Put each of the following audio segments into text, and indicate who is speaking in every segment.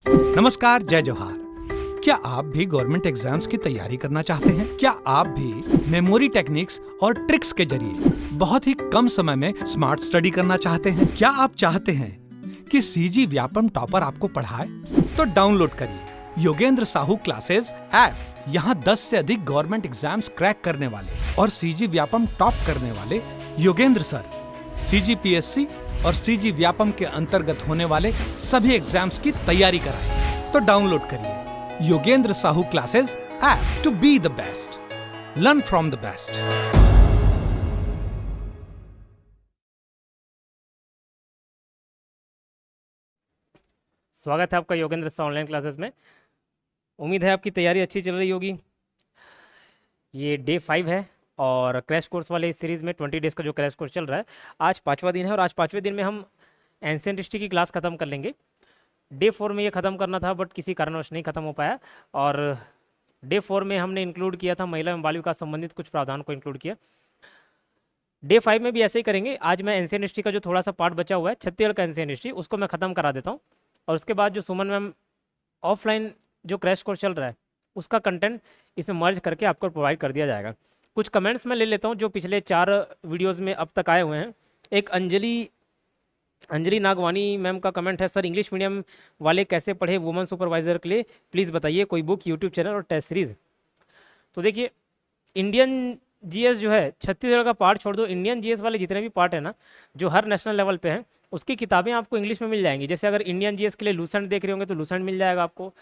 Speaker 1: नमस्कार, जय जोहार। क्या आप भी गवर्नमेंट एग्जाम्स की तैयारी करना चाहते हैं? क्या आप भी मेमोरी टेक्निक्स और ट्रिक्स के जरिए बहुत ही कम समय में स्मार्ट स्टडी करना चाहते हैं? क्या आप चाहते हैं कि सीजी व्यापम टॉपर आपको पढ़ाए? तो डाउनलोड करिए योगेंद्र साहू क्लासेस ऐप। यहाँ 10 से अधिक गवर्नमेंट एग्जाम्स क्रैक करने वाले और सीजी व्यापम टॉप करने वाले योगेंद्र सर सीजीपीएससी और सीजी व्यापम के अंतर्गत होने वाले सभी एग्जाम्स की तैयारी कराएं। तो डाउनलोड करिए Yogendra Sahu classes app to be the best, learn from the best.
Speaker 2: स्वागत है आपका योगेंद्र साहू ऑनलाइन क्लासेस में। उम्मीद है आपकी तैयारी अच्छी चल रही होगी। ये डे 5 है और क्रैश कोर्स वाले इस सीरीज़ में 20 डेज़ का जो क्रैश कोर्स चल रहा है, आज 5वां दिन है और आज 5वें दिन में हम एंशिएंट हिस्ट्री की क्लास ख़त्म कर लेंगे। डे 4 में ये ख़त्म करना था बट किसी कारणवश नहीं ख़त्म हो पाया और डे 4 में हमने इंक्लूड किया था महिला एवं बाल विकास संबंधित कुछ प्रावधान को इंक्लूड किया। डे 5 में भी ऐसे ही करेंगे। आज मैं एंशिएंट हिस्ट्री का जो थोड़ा सा पार्ट बचा हुआ है छत्तीसगढ़ का एंशिएंट हिस्ट्री, उसको मैं ख़त्म करा देता हूँ और उसके बाद जो सुमन मैम ऑफलाइन जो क्रैश कोर्स चल रहा है उसका कंटेंट इसमें मर्ज करके आपको प्रोवाइड कर दिया जाएगा। कुछ कमेंट्स मैं ले लेता हूँ जो पिछले 4 वीडियोस में अब तक आए हुए हैं। एक अंजलि नागवानी मैम का कमेंट है, सर इंग्लिश मीडियम वाले कैसे पढ़े वुमेन सुपरवाइजर के लिए, प्लीज़ बताइए कोई बुक, यूट्यूब चैनल और टेस्ट सीरीज़। तो देखिए, इंडियन जीएस जो है छत्तीसगढ़ का पार्ट छोड़ दो, इंडियन जीएस वाले जितने भी पार्ट है ना जो हर नेशनल लेवल पे हैं उसकी किताबें आपको इंग्लिश में मिल जाएंगी। जैसे अगर इंडियन जीएस के लिए लूसेंट देख रहे होंगे तो लूसेंट मिल जाएगा आपको,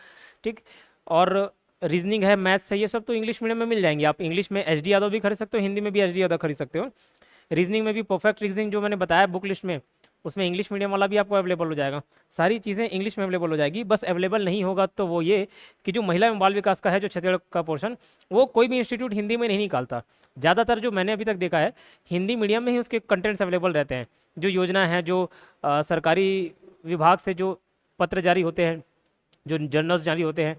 Speaker 2: ठीक। और रीजनिंग है, मैथ्स है, ये सब तो इंग्लिश मीडियम में मिल जाएंगे। आप इंग्लिश में एच डी यादव भी खरीद सकते हो, हिंदी में भी एच डी यादव खरीद सकते हो। रीजनिंग में भी परफेक्ट रीजनिंग जो मैंने बताया बुक लिस्ट में, उसमें इंग्लिश मीडियम वाला भी आपको अवेलेबल हो जाएगा। सारी चीज़ें इंग्लिश में अवेलेबल हो जाएगी। बस अवेलेबल नहीं होगा तो वो ये कि जो महिला एवं बाल विकास का है जो छत्तीसगढ़ का पोर्शन, वो कोई भी इंस्टीट्यूट हिंदी में नहीं निकालता। ज़्यादातर जो मैंने अभी तक देखा है हिंदी मीडियम में ही उसके कंटेंट्स अवेलेबल रहते हैं। जो योजना है, जो सरकारी विभाग से जो पत्र जारी होते हैं, जो जर्नल्स जारी होते हैं,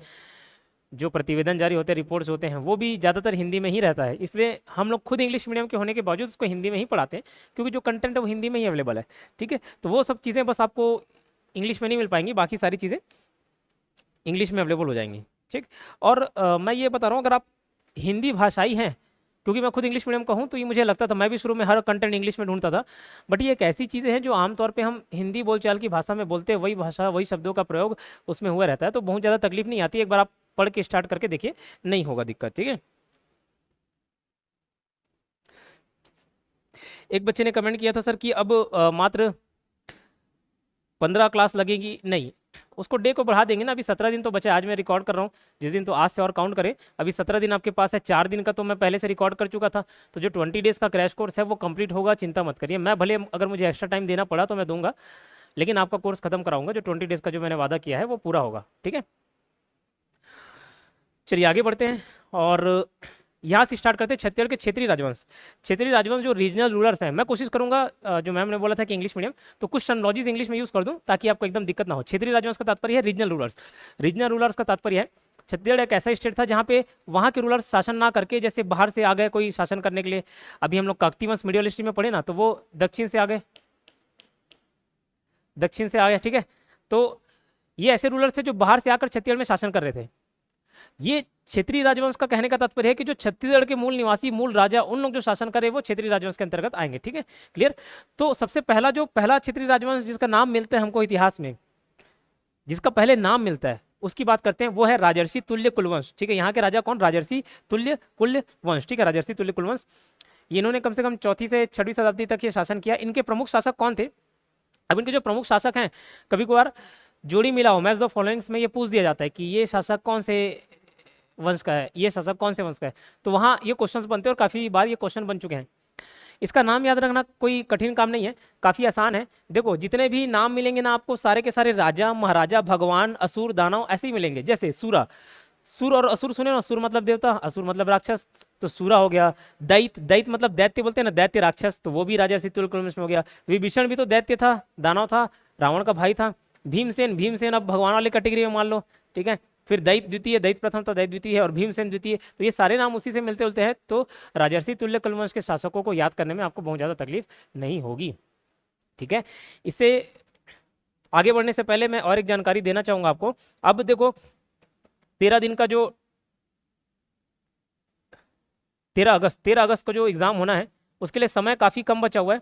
Speaker 2: जो प्रतिवेदन जारी होते हैं, रिपोर्ट्स होते हैं, वो भी ज़्यादातर हिंदी में ही रहता है। इसलिए हम लोग खुद इंग्लिश मीडियम के होने के बावजूद उसको हिंदी में ही पढ़ाते हैं क्योंकि जो कंटेंट है वो हिंदी में ही अवेलेबल है, ठीक है। तो वो सब चीज़ें बस आपको इंग्लिश में नहीं मिल पाएंगी, बाकी सारी चीज़ें इंग्लिश में अवेलेबल हो जाएंगी, ठीक। और मैं ये बता रहा हूँ, अगर आप हिंदी भाषाई हैं, क्योंकि मैं खुद इंग्लिश मीडियम का हूँ तो ये मुझे लगता था, मैं भी शुरू में हर कंटेंट इंग्लिश में ढूंढता था, बट ये एक ऐसी चीज़ें हैं जो आमतौर पे हम हिंदी बोलचाल की भाषा में बोलते हैं, वही भाषा वही शब्दों का प्रयोग उसमें हुआ रहता है, तो बहुत ज़्यादा तकलीफ नहीं आती। एक बार आप पढ़ के स्टार्ट करके देखिए, नहीं होगा दिक्कत, ठीक है। एक बच्चे ने कमेंट किया था सर कि अब मात्र 15 क्लास लगेगी। नहीं, उसको डे को बढ़ा देंगे ना। अभी 17 दिन तो बचे, आज मैं रिकॉर्ड कर रहा हूँ, जिस दिन तो आज से और काउंट करें। अभी 17 दिन आपके पास है, 4 दिन का तो मैं पहले से रिकॉर्ड कर चुका था, तो जो 20 डेज़ का क्रैश कोर्स है वो कंप्लीट होगा, चिंता मत करिए। मैं भले अगर मुझे एक्स्ट्रा टाइम देना पड़ा तो मैं दूंगा, लेकिन आपका कोर्स खत्म कराऊंगा। जो 20 डेज़ का जो मैंने वादा किया है वो पूरा होगा, ठीक है। चलिए आगे बढ़ते हैं और यहाँ से स्टार्ट करते हैं छत्तीसगढ़ के क्षेत्रीय राजवंश। क्षेत्रीय राजवंश जो रीजनल रूलर्स हैं, मैं कोशिश करूंगा जो मैम ने बोला था कि इंग्लिश मीडियम, तो कुछ टर्मिनोलॉजीज इंग्लिश में यूज़ कर दूं ताकि आपको एकदम दिक्कत ना हो। क्षेत्रीय राजवंश का तात्पर्य है रीजनल रूलर्स। रीजनल रूलर्स का तात्पर्य है छत्तीसगढ़ एक ऐसा स्टेट था जहाँ पे वहाँ के रूलर्स शासन ना करके जैसे बाहर से आ गए कोई शासन करने के लिए। अभी हम लोग काकतीय वंश मीडियल हिस्ट्री में पढ़े ना, तो वो दक्षिण से आ गए, ठीक है। तो ये ऐसे रूलर्स थे जो बाहर से आकर छत्तीसगढ़ में शासन कर रहे थे। ये क्षेत्रीय राजवंश का कहने का तात्पर्य है कि जो छत्तीसगढ़ के मूल निवासी, मूल राजा, उन लोग जो शासन करे वो क्षेत्रीय राजवंश के अंतर्गत आएंगे, ठीक है, क्लियर। तो सबसे पहला क्षेत्रीय राजवंश जिसका नाम मिलता है हमको इतिहास में, जिसका पहले नाम मिलता है उसकी बात करते हैं, वो है राजर्षि तुल्य कुलवंश, ठीक है। यहाँ के राजा कौन? राजर्षि तुल्य कुलवंश, ठीक है, राजर्षि तुल्य कुलवंश। इन्होंने कम से कम 4वीं से 6वीं शताब्दी तक ये शासन किया। इनके प्रमुख शासक कौन थे? अब इनके जो प्रमुख शासक हैं, कभी कभार जोड़ी मिला हो, मैच द फॉलोइंग्स में ये पूछ दिया जाता है कि ये शासक कौन से वंश का है, ये शासक कौन से वंश का है, तो वहाँ ये क्वेश्चंस बनते हैं और काफ़ी बार ये क्वेश्चन बन चुके हैं। इसका नाम याद रखना कोई कठिन काम नहीं है, काफ़ी आसान है। देखो जितने भी नाम मिलेंगे ना आपको, सारे के सारे राजा, महाराजा, भगवान, असुर, दानव ऐसे ही मिलेंगे। जैसे सूरा, सुर और असुर सुने ना, सुर मतलब देवता, असुर मतलब राक्षस, तो सूरा हो गया। दैत्य मतलब दैत्य बोलते हैं ना, दैत्य राक्षस, तो वो भी राजर्षि तुल्य कुलवंश में हो गया। विभीषण भी तो दैत्य था, दानव था, रावण का भाई था। भीमसेन अब भगवान वाले कैटेगरी में मान लो, ठीक है। फिर दैत्य द्वितीय, दैत्य प्रथम था, दैत्य द्वितीय है, और भीमसेन द्वितीय, तो ये सारे नाम उसी से मिलते जुलते हैं। तो राजर्षि तुल्य कुलवंश के शासकों को याद करने में आपको बहुत ज़्यादा तकलीफ नहीं होगी, ठीक है। इससे आगे बढ़ने से पहले मैं और एक जानकारी देना चाहूँगा आपको। अब देखो 13 दिन का जो 13 अगस्त को जो एग्ज़ाम होना है उसके लिए समय काफ़ी कम बचा हुआ है,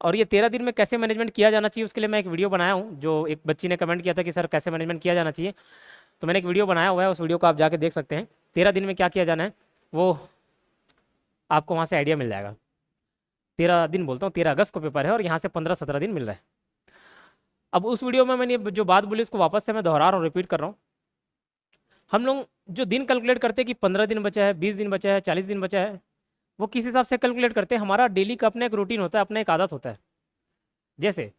Speaker 2: और ये 13 दिन में कैसे मैनेजमेंट किया जाना चाहिए उसके लिए मैं एक वीडियो बनाया हूँ। जो एक बच्ची ने कमेंट किया था कि सर कैसे मैनेजमेंट किया जाना चाहिए, तो मैंने एक वीडियो बनाया हुआ है, उस वीडियो को आप जाके देख सकते हैं। 13 दिन में क्या किया जाना है वो आपको वहाँ से आइडिया मिल जाएगा। 13 दिन बोलता हूँ, 13 अगस्त को पेपर है और यहाँ से 15-17 दिन मिल रहा है। अब उस वीडियो में मैंने जो बात बोली उसको वापस से मैं दोहरा रहा हूँ, रिपीट कर रहा हूँ। हम लोग जो दिन कैलकुलेट करते हैं कि 15 दिन बचा है, 20 दिन बचा है, 40 दिन बचा है, वो किस हिसाब से कैलकुलेट करते हैं? हमारा डेली का अपना एक रूटीन होता है, अपना एक आदत होता है। जैसे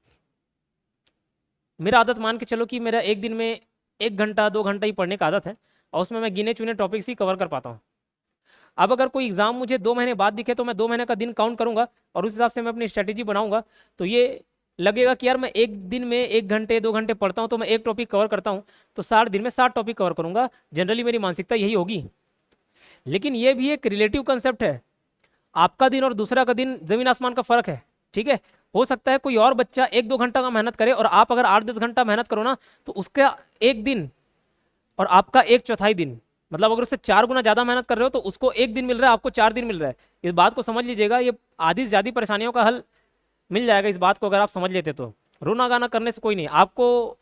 Speaker 2: मेरा आदत मान के चलो कि मेरा एक दिन में 1 घंटा 2 घंटा ही पढ़ने का आदत है, और उसमें मैं गिने चुने टॉपिक्स ही कवर कर पाता हूँ। अब अगर कोई एग्जाम मुझे 2 महीने बाद दिखे तो मैं 2 महीने का दिन काउंट करूंगा और उस हिसाब से मैं अपनी स्ट्रेटेजी बनाऊंगा। तो ये लगेगा कि यार मैं एक दिन में 1 घंटे 2 घंटे पढ़ता हूँ तो मैं एक टॉपिक कवर करता हूँ, तो 60 दिन में 60 टॉपिक कवर करूंगा। जनरली मेरी मानसिकता यही होगी। लेकिन ये भी एक रिलेटिव कंसेप्ट है। आपका दिन और दूसरा का दिन जमीन आसमान का फर्क है, ठीक है। हो सकता है कोई और बच्चा 1-2 घंटा का मेहनत करे और आप अगर 8-10 घंटा मेहनत करो ना, तो उसका एक दिन और आपका 1/4 दिन, मतलब अगर उससे 4 गुना ज़्यादा मेहनत कर रहे हो तो उसको 1 दिन मिल रहा है, आपको 4 दिन मिल रहा है। इस बात को समझ लीजिएगा, ये आधी से ज़्यादा परेशानियों का हल मिल जाएगा इस बात को अगर आप समझ लेते तो। रोना गाना करने से कोई नहीं, आपको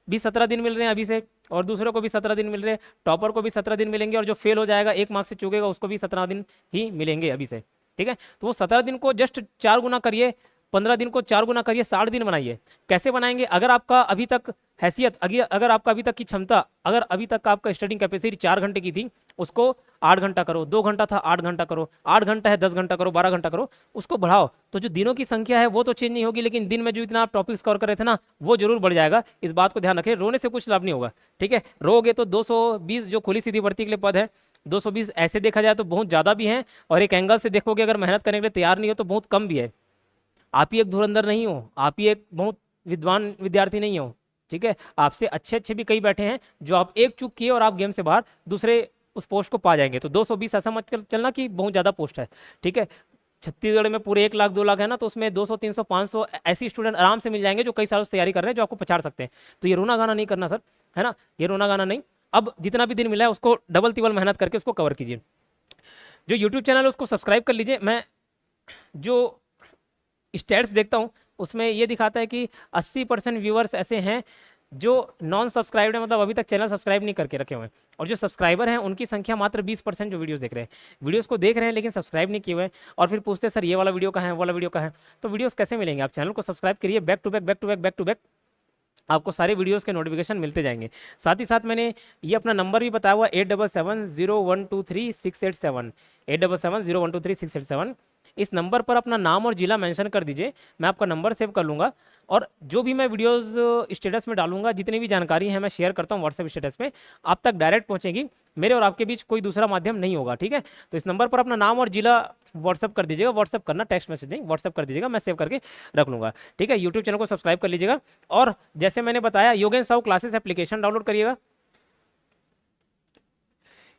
Speaker 2: भी 17 दिन मिल रहे हैं अभी से, और दूसरों को भी 17 दिन मिल रहे हैं, टॉपर को भी 17 दिन मिलेंगे, और जो फेल हो जाएगा 1 मार्क्स से चूकेगा उसको भी 17 दिन ही मिलेंगे अभी से, ठीक है। तो वो 17 दिन को जस्ट 4 गुना करिए, 15 दिन को 4 गुना करिए, 60 दिन बनाइए। कैसे बनाएंगे? अगर आपका अभी तक हैसियत, अगर आपका अभी तक की क्षमता, अगर अभी तक का आपका स्टडिंग कैपेसिटी 4 घंटे की थी, उसको 8 घंटा करो। 2 घंटा था 8 घंटा करो, 8 घंटा है 10 घंटा करो, 12 घंटा करो, उसको बढ़ाओ। तो जो दिनों की संख्या है वो तो चेंज नहीं होगी, लेकिन दिन में जो इतना आप टॉपिक्स कवर कर रहे थे ना, वो जरूर बढ़ जाएगा। इस बात को ध्यान रखें। रोने से कुछ लाभ नहीं होगा, ठीक है। रोगे तो 220 जो खुली सीधी भर्ती के लिए पद है, 220 ऐसे देखा जाए तो बहुत ज़्यादा भी हैं, और एक एंगल से देखोगे अगर मेहनत करने के लिए तैयार नहीं हो तो बहुत कम भी है। आप ही एक धुरंधर नहीं हो, आप ही एक बहुत विद्वान विद्यार्थी नहीं हो, ठीक है। आपसे अच्छे अच्छे भी कई बैठे हैं जो आप एक चूक किए और आप गेम से बाहर दूसरे उस पोस्ट को पा जाएंगे। तो 220 ऐसा मत चलना कि बहुत ज़्यादा पोस्ट है, ठीक है। छत्तीसगढ़ में पूरे 1 लाख 2 लाख है ना, तो उसमें 200 300 500 ऐसी स्टूडेंट आराम से मिल जाएंगे जो कई सालों से तैयारी कर रहे हैं, जो आपको पछाड़ सकते हैं। तो ये रोना गाना नहीं करना सर, है ना, ये रोना गाना नहीं। अब जितना भी दिन मिला है उसको डबल तिबल मेहनत करके उसको कवर कीजिए। जो यूट्यूब चैनल है उसको सब्सक्राइब कर लीजिए। मैं जो स्टैट्स देखता हूँ उसमें ये दिखाता है कि 80% व्यूअर्स ऐसे हैं जो नॉन सब्सक्राइब्ड है, मतलब अभी तक चैनल सब्सक्राइब नहीं करके रखे हुए हैं, और जो सब्सक्राइबर हैं उनकी संख्या मात्र 20% जो वीडियोस देख रहे हैं, वीडियोस को देख रहे हैं लेकिन सब्सक्राइब नहीं किए हुए हैं, और फिर पूछते हैं सर ये वाला वीडियो कहाँ है, वो वाला वीडियो कहाँ है। तो वीडियोस कैसे मिलेंगे? आप चैनल को सब्सक्राइब करिए, back to back back to back back to back आपको सारे वीडियोस के नोटिफिकेशन मिलते जाएंगे। साथ ही साथ मैंने ये अपना नंबर भी बताया हुआ 8770123687, 8770123687। इस नंबर पर अपना नाम और जिला मेंशन कर दीजिए, मैं आपका नंबर सेव कर लूँगा, और जो भी मैं वीडियोस स्टेटस में डालूंगा, जितनी भी जानकारी है मैं शेयर करता हूँ व्हाट्सएप स्टेटस में, आप तक डायरेक्ट पहुँचेगी। मेरे और आपके बीच कोई दूसरा माध्यम नहीं होगा, ठीक है। तो इस नंबर पर अपना नाम और जिला व्हाट्सएप कर दीजिएगा, व्हाट्सएप करना, टेक्स्ट मैसेज नहीं, व्हाट्सएप कर दीजिएगा, मैं सेव करके रख लूँगा, ठीक है। यूट्यूब चैनल को सब्सक्राइब कर लीजिएगा, और जैसे मैंने बताया Yogendra Sahu classes application download करिएगा,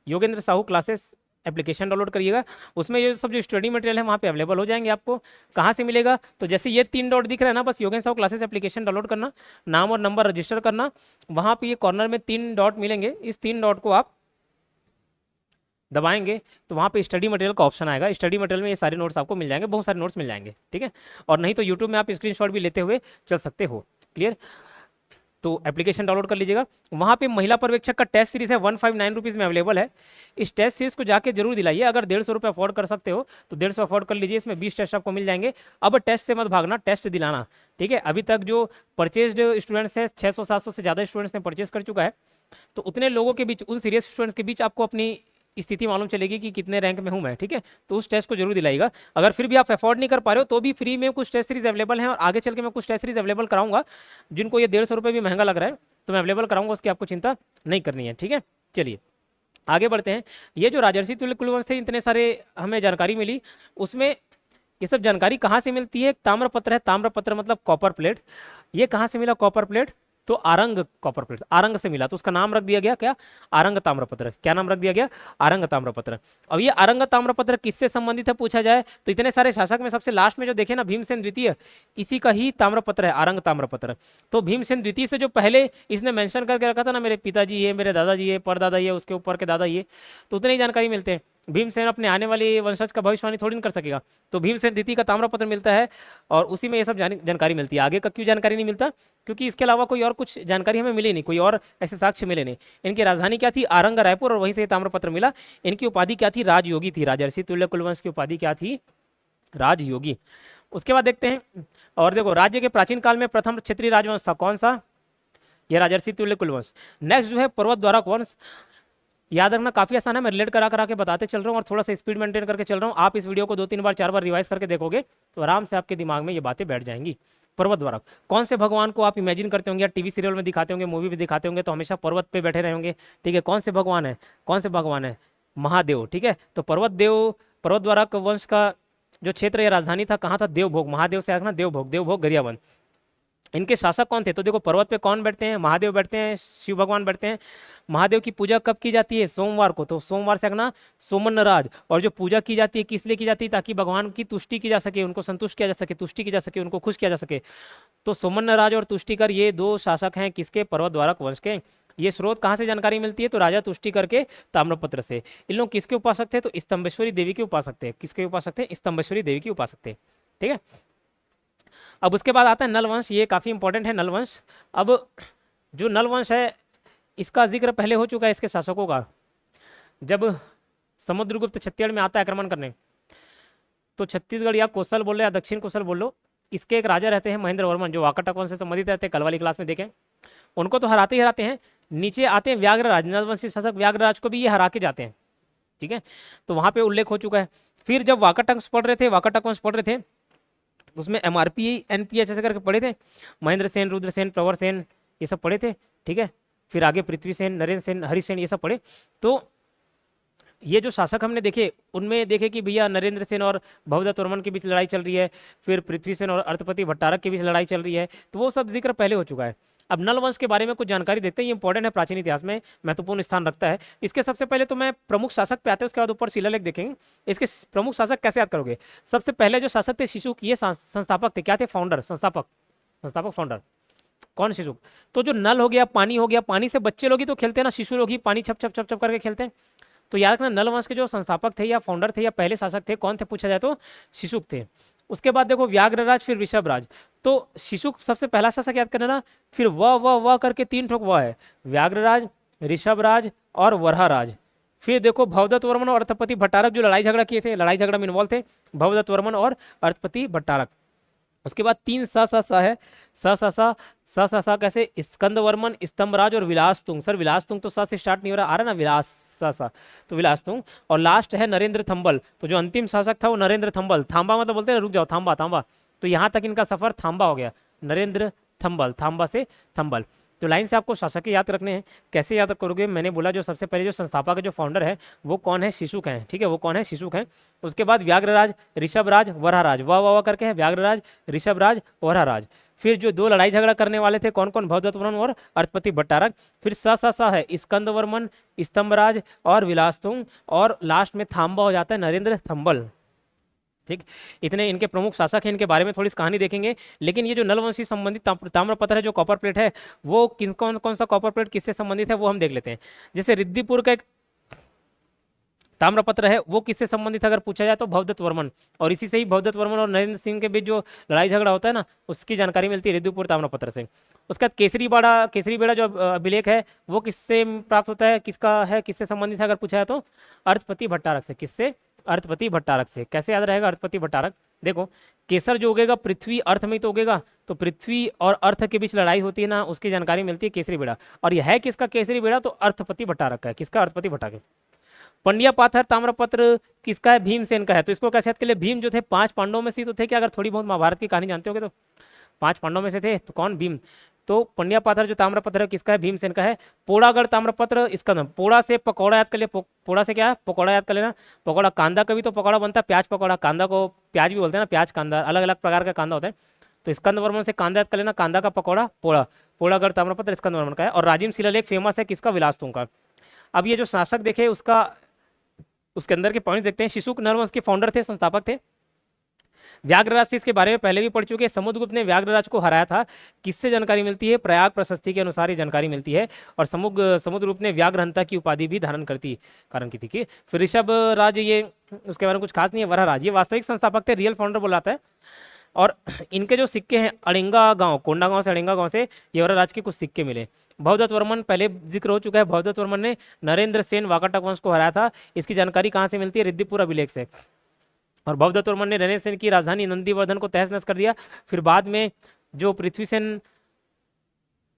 Speaker 2: Yogendra Sahu classes application download करिएगा। उसमें ये सब जो स्टडी मटेरियल है वहाँ पे अवेलेबल हो जाएंगे। आपको कहाँ से मिलेगा? तो जैसे ये 3 डॉट दिख रहा है ना, बस Yogendra Sahu classes application download करना, नाम और नंबर रजिस्टर करना, वहाँ पे ये कॉर्नर में 3 डॉट मिलेंगे, इस 3 डॉट को आप दबाएंगे तो वहाँ पे स्टडी मटेरियल का ऑप्शन आएगा। स्टडी मटेरियल में ये सारे नोट्स आपको मिल जाएंगे, बहुत सारे नोट्स मिल जाएंगे, ठीक है। और नहीं तो यूट्यूब में आप स्क्रीनशॉट भी लेते हुए चल सकते हो, क्लियर। तो एप्लीकेशन डाउनलोड कर लीजिएगा। वहाँ पे महिला पर्यवेक्षक का टेस्ट सीरीज है, 159 रुपीज़ में अवेलेबल है। इस टेस्ट सीरीज को जाके जरूर दिलाइए। अगर 150 रुपये अफोर्ड कर सकते हो तो 150 अफोर्ड कर लीजिए, इसमें 20 टेस्ट आपको मिल जाएंगे। अब टेस्ट से मत भागना, टेस्ट दिलाना, ठीक है। अभी तक जो परचेज्ड स्टूडेंट्स हैं 600-700 से ज़्यादा स्टूडेंट्स ने परचेज कर चुका है, तो उतने लोगों के बीच, उन सीरियस स्टूडेंट्स के बीच आपको अपनी स्थिति मालूम चलेगी कि कितने रैंक में हूँ मैं, ठीक है। तो उस टेस्ट को जरूर दिलाइएगा। अगर फिर भी आप अफोर्ड नहीं कर पा रहे हो तो भी फ्री में कुछ टेस्ट सीरीज अवेलेबल हैं, और आगे चल के मैं कुछ टेस्ट सीरीज अवेलेबल कराऊंगा। जिनको ये 150 रुपये भी महंगा लग रहा है तो मैं अवेलेबल कराऊंगा, उसकी आपको चिंता नहीं करनी है, ठीक है। चलिए आगे बढ़ते हैं। ये जो राजर्षि तुल्य कुलवंश थे, इतने सारे हमें जानकारी मिली, उसमें ये सब जानकारी कहाँ से मिलती है? ताम्रपत्र है, ताम्रपत्र मतलब कॉपर प्लेट। ये कहाँ से मिला कॉपर प्लेट? तो आरंग कॉपर प्लेट, आरंग से मिला तो उसका नाम रख दिया गया क्या, आरंग ताम्रपत्र। क्या नाम रख दिया गया, आरंग ताम्रपत्र। अब ये आरंग ताम्रपत्र किससे संबंधित है पूछा जाए तो इतने सारे शासक में सबसे लास्ट में जो देखे ना भीमसेन द्वितीय, इसी का ही ताम्रपत्र है आरंग ताम्रपत्र। तो भीमसेन द्वितीय से जो पहले इसने मेंशन करके रखा था ना, मेरे पिताजी ये, मेरे दादाजी ये, परदादा ये, उसके ऊपर के दादा ये, तो उतनी ही जानकारी मिलते हैं। भीमसेन अपने आने वाली वंशज का भविष्यवाणी थोड़ी नहीं कर सकेगा, तो भीमसेन द्वितीय का ताम्रपत्र मिलता है और उसी में ये सब जानकारी मिलती है। आगे का क्यों जानकारी नहीं मिलता, क्योंकि इसके अलावा कोई और कुछ जानकारी हमें मिली नहीं, कोई और ऐसे साक्ष्य मिले नहीं। इनकी राजधानी क्या थी, आरंग रायपुर, और वहीं से ये ताम्रपत्र मिला। इनकी उपाधि क्या थी, राजयोगी थी। राजर्षि तुल्य कुलवंश की उपाधि क्या थी, राजयोगी। उसके बाद देखते हैं, और देखो राज्य के प्राचीन काल में प्रथम क्षेत्रीय राजवंश था कौन सा, यह राजर्षि तुल्य कुलवंश। नेक्स्ट जो है पर्वत द्वारक वंश। याद रखना काफी आसान है, मैं रिलेट करा करा के बताते चल रहा हूँ और थोड़ा सा स्पीड मेंटेन करके चल रहा हूँ। आप इस वीडियो को 2-3 बार 4 बार रिवाइज करके देखोगे तो आराम से आपके दिमाग में ये बातें बैठ जाएंगी। पर्वत द्वारक, कौन से भगवान को आप इमेजिन करते होंगे या टीवी सीरियल में दिखाते होंगे, मूवी में दिखाते होंगे, तो हमेशा पर्वत पे बैठे रहेंगे। ठीक है, कौन से भगवान है, कौन से भगवान है, महादेव। ठीक है, तो पर्वत द्वारक वंश का जो क्षेत्र या राजधानी था कहाँ था, देवभोग। महादेव से आखना देवभोग, देवभोग गरियाबंद। इनके शासक कौन थे, तो देखो पर्वत पे कौन बैठते हैं, महादेव बैठते हैं, शिव भगवान बैठते हैं। महादेव की पूजा कब की जाती है, सोमवार को, तो सोमवार से आखना सोमन्नराज। और जो पूजा की जाती है किस लिए की जाती है, ताकि भगवान की तुष्टि की जा सके, उनको संतुष्ट किया जा सके, तुष्टि की जा सके, उनको खुश किया जा सके। तो सोमन्नराज और तुष्टिकर ये दो शासक हैं किसके, पर्वत द्वारक वंश के। ये स्रोत कहाँ से जानकारी मिलती है, तो राजा तुष्टिकर के ताम्रपत्र से। इन लोग किसके उपासक थे, तो स्तंभेश्वरी देवी के उपासक थे। किसके उपासक थे, स्तंभेश्वरी देवी के उपासक थे। ठीक है, अब उसके बाद आता है नल वंश, ये काफी इंपॉर्टेंट है नल वंश। अब जो नल वंश है इसका जिक्र पहले हो चुका है इसके शासकों का। जब समुद्रगुप्त छत्तीसगढ़ में आता है आक्रमण करने, तो छत्तीसगढ़ या कोसल बोल लो या दक्षिण कोसल बोल लो, इसके एक राजा रहते हैं महेंद्र वर्मन, जो वाकाटक वंश से संबंधित रहते हैं, कल वाली क्लास में देखें। उनको तो हराते ही हराते हैं, नीचे आते हैं व्याघ्रराज, नलवंशी शासक व्याघ्रराज को भी ये हरा के जाते हैं। ठीक है, तो वहां पे उल्लेख हो चुका है। फिर जब वाकाटक पढ़ रहे थे, वाकाटक वंश पढ़ रहे थे, उसमें MRP NPH ऐसे करके पढ़े थे, महेंद्र सेन, रुद्र सेन, प्रवर सेन, ये सब पढ़े थे। ठीक है, फिर आगे पृथ्वी सेन, नरेंद्र सेन, हरि सेन, ये सब पढ़े। तो ये जो शासक हमने देखे उनमें देखे कि भैया नरेंद्र सेन और भवदत्त वर्मन के बीच लड़ाई चल रही है, फिर पृथ्वी सेन और अर्थपति भट्टारक के बीच लड़ाई चल रही है, तो वो सब जिक्र पहले हो चुका है। अब नल वंश के बारे में कुछ जानकारी देखते हैं, ये इंपॉर्टेंट है, प्राचीन इतिहास में महत्वपूर्ण स्थान रखता है। इसके सबसे पहले तो मैं प्रमुख शासक पे आते हैं, उसके बाद ऊपर शिलालेख देखेंगे। इसके प्रमुख शासक कैसे याद करोगे, सबसे पहले जो शासक थे शिशुक, ये संस्थापक थे, क्या थे, फाउंडर, संस्थापक, संस्थापक फाउंडर। कौन, शिशुक। तो जो नल हो गया, पानी हो गया, पानी से बच्चे लोग ही तो खेलते हैं ना, शिशु लोग ही पानी छप छप छप छप करके खेलते हैं। तो याद रखना नल वंश के जो संस्थापक थे या फाउंडर थे या पहले शासक थे कौन थे पूछा जाए तो शिशुक थे। उसके बाद देखो व्याघ्रराज, फिर ऋषभराज। तो शिशुक सबसे पहला शासक याद करना ना, फिर व करके 3 ठोक व है, व्याघ्रराज, ऋषभराज और वरहाराज। फिर देखो भवदत्त वर्मन और अर्थपति भट्टारक जो लड़ाई झगड़ा किए थे, लड़ाई झगड़ा में इन्वॉल्व थे भवदत्त वर्मन और अर्थपति भट्टारक। उसके बाद 3 सा है, सा कैसे, स्कंद वर्मन, स्तंभराज और विलास तुंग। सर विलास तुंग तो सा से स्टार्ट नहीं हो रहा, आ रहा ना विलास सा, तो विलास तुंग। और लास्ट है नरेंद्र थंबल, तो जो अंतिम शासक था वो नरेंद्र थंबल। थांबा मतलब बोलते हैं रुक जाओ, थांबा थांबा, तो यहाँ तक इनका सफर थांबा हो गया, नरेंद्र थंबल, थांबा से थंबल। तो लाइन से आपको शासक याद रखने हैं। कैसे याद करोगे, मैंने बोला जो सबसे पहले जो संस्थापक जो फाउंडर है वो कौन है, शिशुक हैं। ठीक है, वो कौन है, शिशुक हैं। उसके बाद व्याघ्रराज, ऋषभराज, वरहाराज, वाह करके है व्याघ्रराज, ऋषभराज, वरहाराज। फिर जो 2 लड़ाई झगड़ा करने वाले थे कौन कौन, भवदत्त वर्मन और अर्थपति भट्टारक। फिर सा है स्कंद वर्मन, स्तंभराज और विलासतुंग, और लास्ट में थांबा हो जाता है नरेंद्र थंबल। ठीक, इतने इनके प्रमुख शासक हैं, इनके बारे में थोड़ी सी कहानी देखेंगे। लेकिन ये जो नलवंशी संबंधित ताम्रपत्र है, जो कॉपर प्लेट है, वो कौन कौन सा कॉपर प्लेट किससे संबंधित है वो हम देख लेते हैं। जैसे रिद्धिपुर का एक ताम्रपत्र है, वो किससे संबंधित अगर पूछा जाए तो भवदत्त वर्मन, और इसी से ही भवदत्त वर्मन और नरेंद्र सिंह के बीच जो लड़ाई झगड़ा होता है ना, उसकी जानकारी मिलती है रिद्धिपुर ताम्रपत्र से। उसके बाद केसरी बेड़ा जो अभिलेख है वो किससे प्राप्त होता है, किसका है, किससे संबंधित है अगर पूछा है तो अर्थपति भट्टारक से। किससे, अर्थपति भट्टारक से। कैसे याद रहेगा अर्थपति भट्टारक, देखो केसर जो उगेगा पृथ्वी अर्थ में ही तो उगेगा, तो पृथ्वी और अर्थ के बीच लड़ाई होती है ना, उसकी जानकारी मिलती है केसरी बेड़ा। और यह है किसका केसरी बेड़ा, तो अर्थपति भट्टारक का है। किसका, अर्थपति भट्टारक। पंडिया पाथर ताम्रपत्र किसका है, भीमसेन का है। तो इसको कैसे याद कर ले, भीम जो थे 5 पांडवों में से तो थे क्या, अगर थोड़ी बहुत महाभारत की कहानी जानते होगे तो 5 पांडवों में से थे, तो कौन, भीम। तो पंडिया पाथर जो ताम्रपत्र है किसका है, भीमसेन का है। पोड़ागढ़ ताम्रपत्र, इसका नाम पोड़ा से पकौड़ा याद कर ले, पोड़ा से क्या है, पकौड़ा याद कर लेना। पकौड़ा, कांदा का भी तो पकौड़ा बनता है, प्याज पकौड़ा, कांदा को प्याज भी बोलते हैं ना, प्याज कांदा, अलग अलग प्रकार का कांदा होता है। तो स्कंदवर्मन से कांदा याद कर लेना, कांदा का पकौड़ा पोड़ा, पोड़ागढ़ ताम्रपत्र स्कंदवर्मन का है। और राजिम शिलालेख फेमस है किसका, विलासतुंग का। अब ये जो शासक देखे उसका, उसके अंदर के पॉइंट्स देखते हैं। शिशुक नरवंश के फाउंडर थे, संस्थापक थे। व्याघ्रराज थे, इसके बारे में पहले भी पढ़ चुके हैं। समुद्रगुप्त ने व्याघ्रराज को हराया था, किससे जानकारी मिलती है, प्रयाग प्रशस्ति के अनुसार ये जानकारी मिलती है। और समुद्रगुप्त ने व्याघ्रहंता की उपाधि भी धारण करती कारण की थी। फिर ऋषभ राज, ये उसके बारे में कुछ खास नहीं है। वराहराज ये वास्तविक संस्थापक थे, रियल फाउंडर बोलाता है। और इनके जो सिक्के हैं अड़िंगा गांव, कोंडागांव से अड़िंगा गांव से ये वराहराज के कुछ सिक्के मिले। भवदत्त वर्मन पहले जिक्र हो चुका है, भवदत्त वर्मन ने नरेंद्र सेन वाकाटक वंश को हराया था। इसकी जानकारी कहाँ से मिलती है, रिद्धिपुर अभिलेख से। और भवदत्त वर्मन ने नरेंद्र सेन की राजधानी नंदीवर्धन को तहस नहस कर दिया। फिर बाद में जो पृथ्वीसेन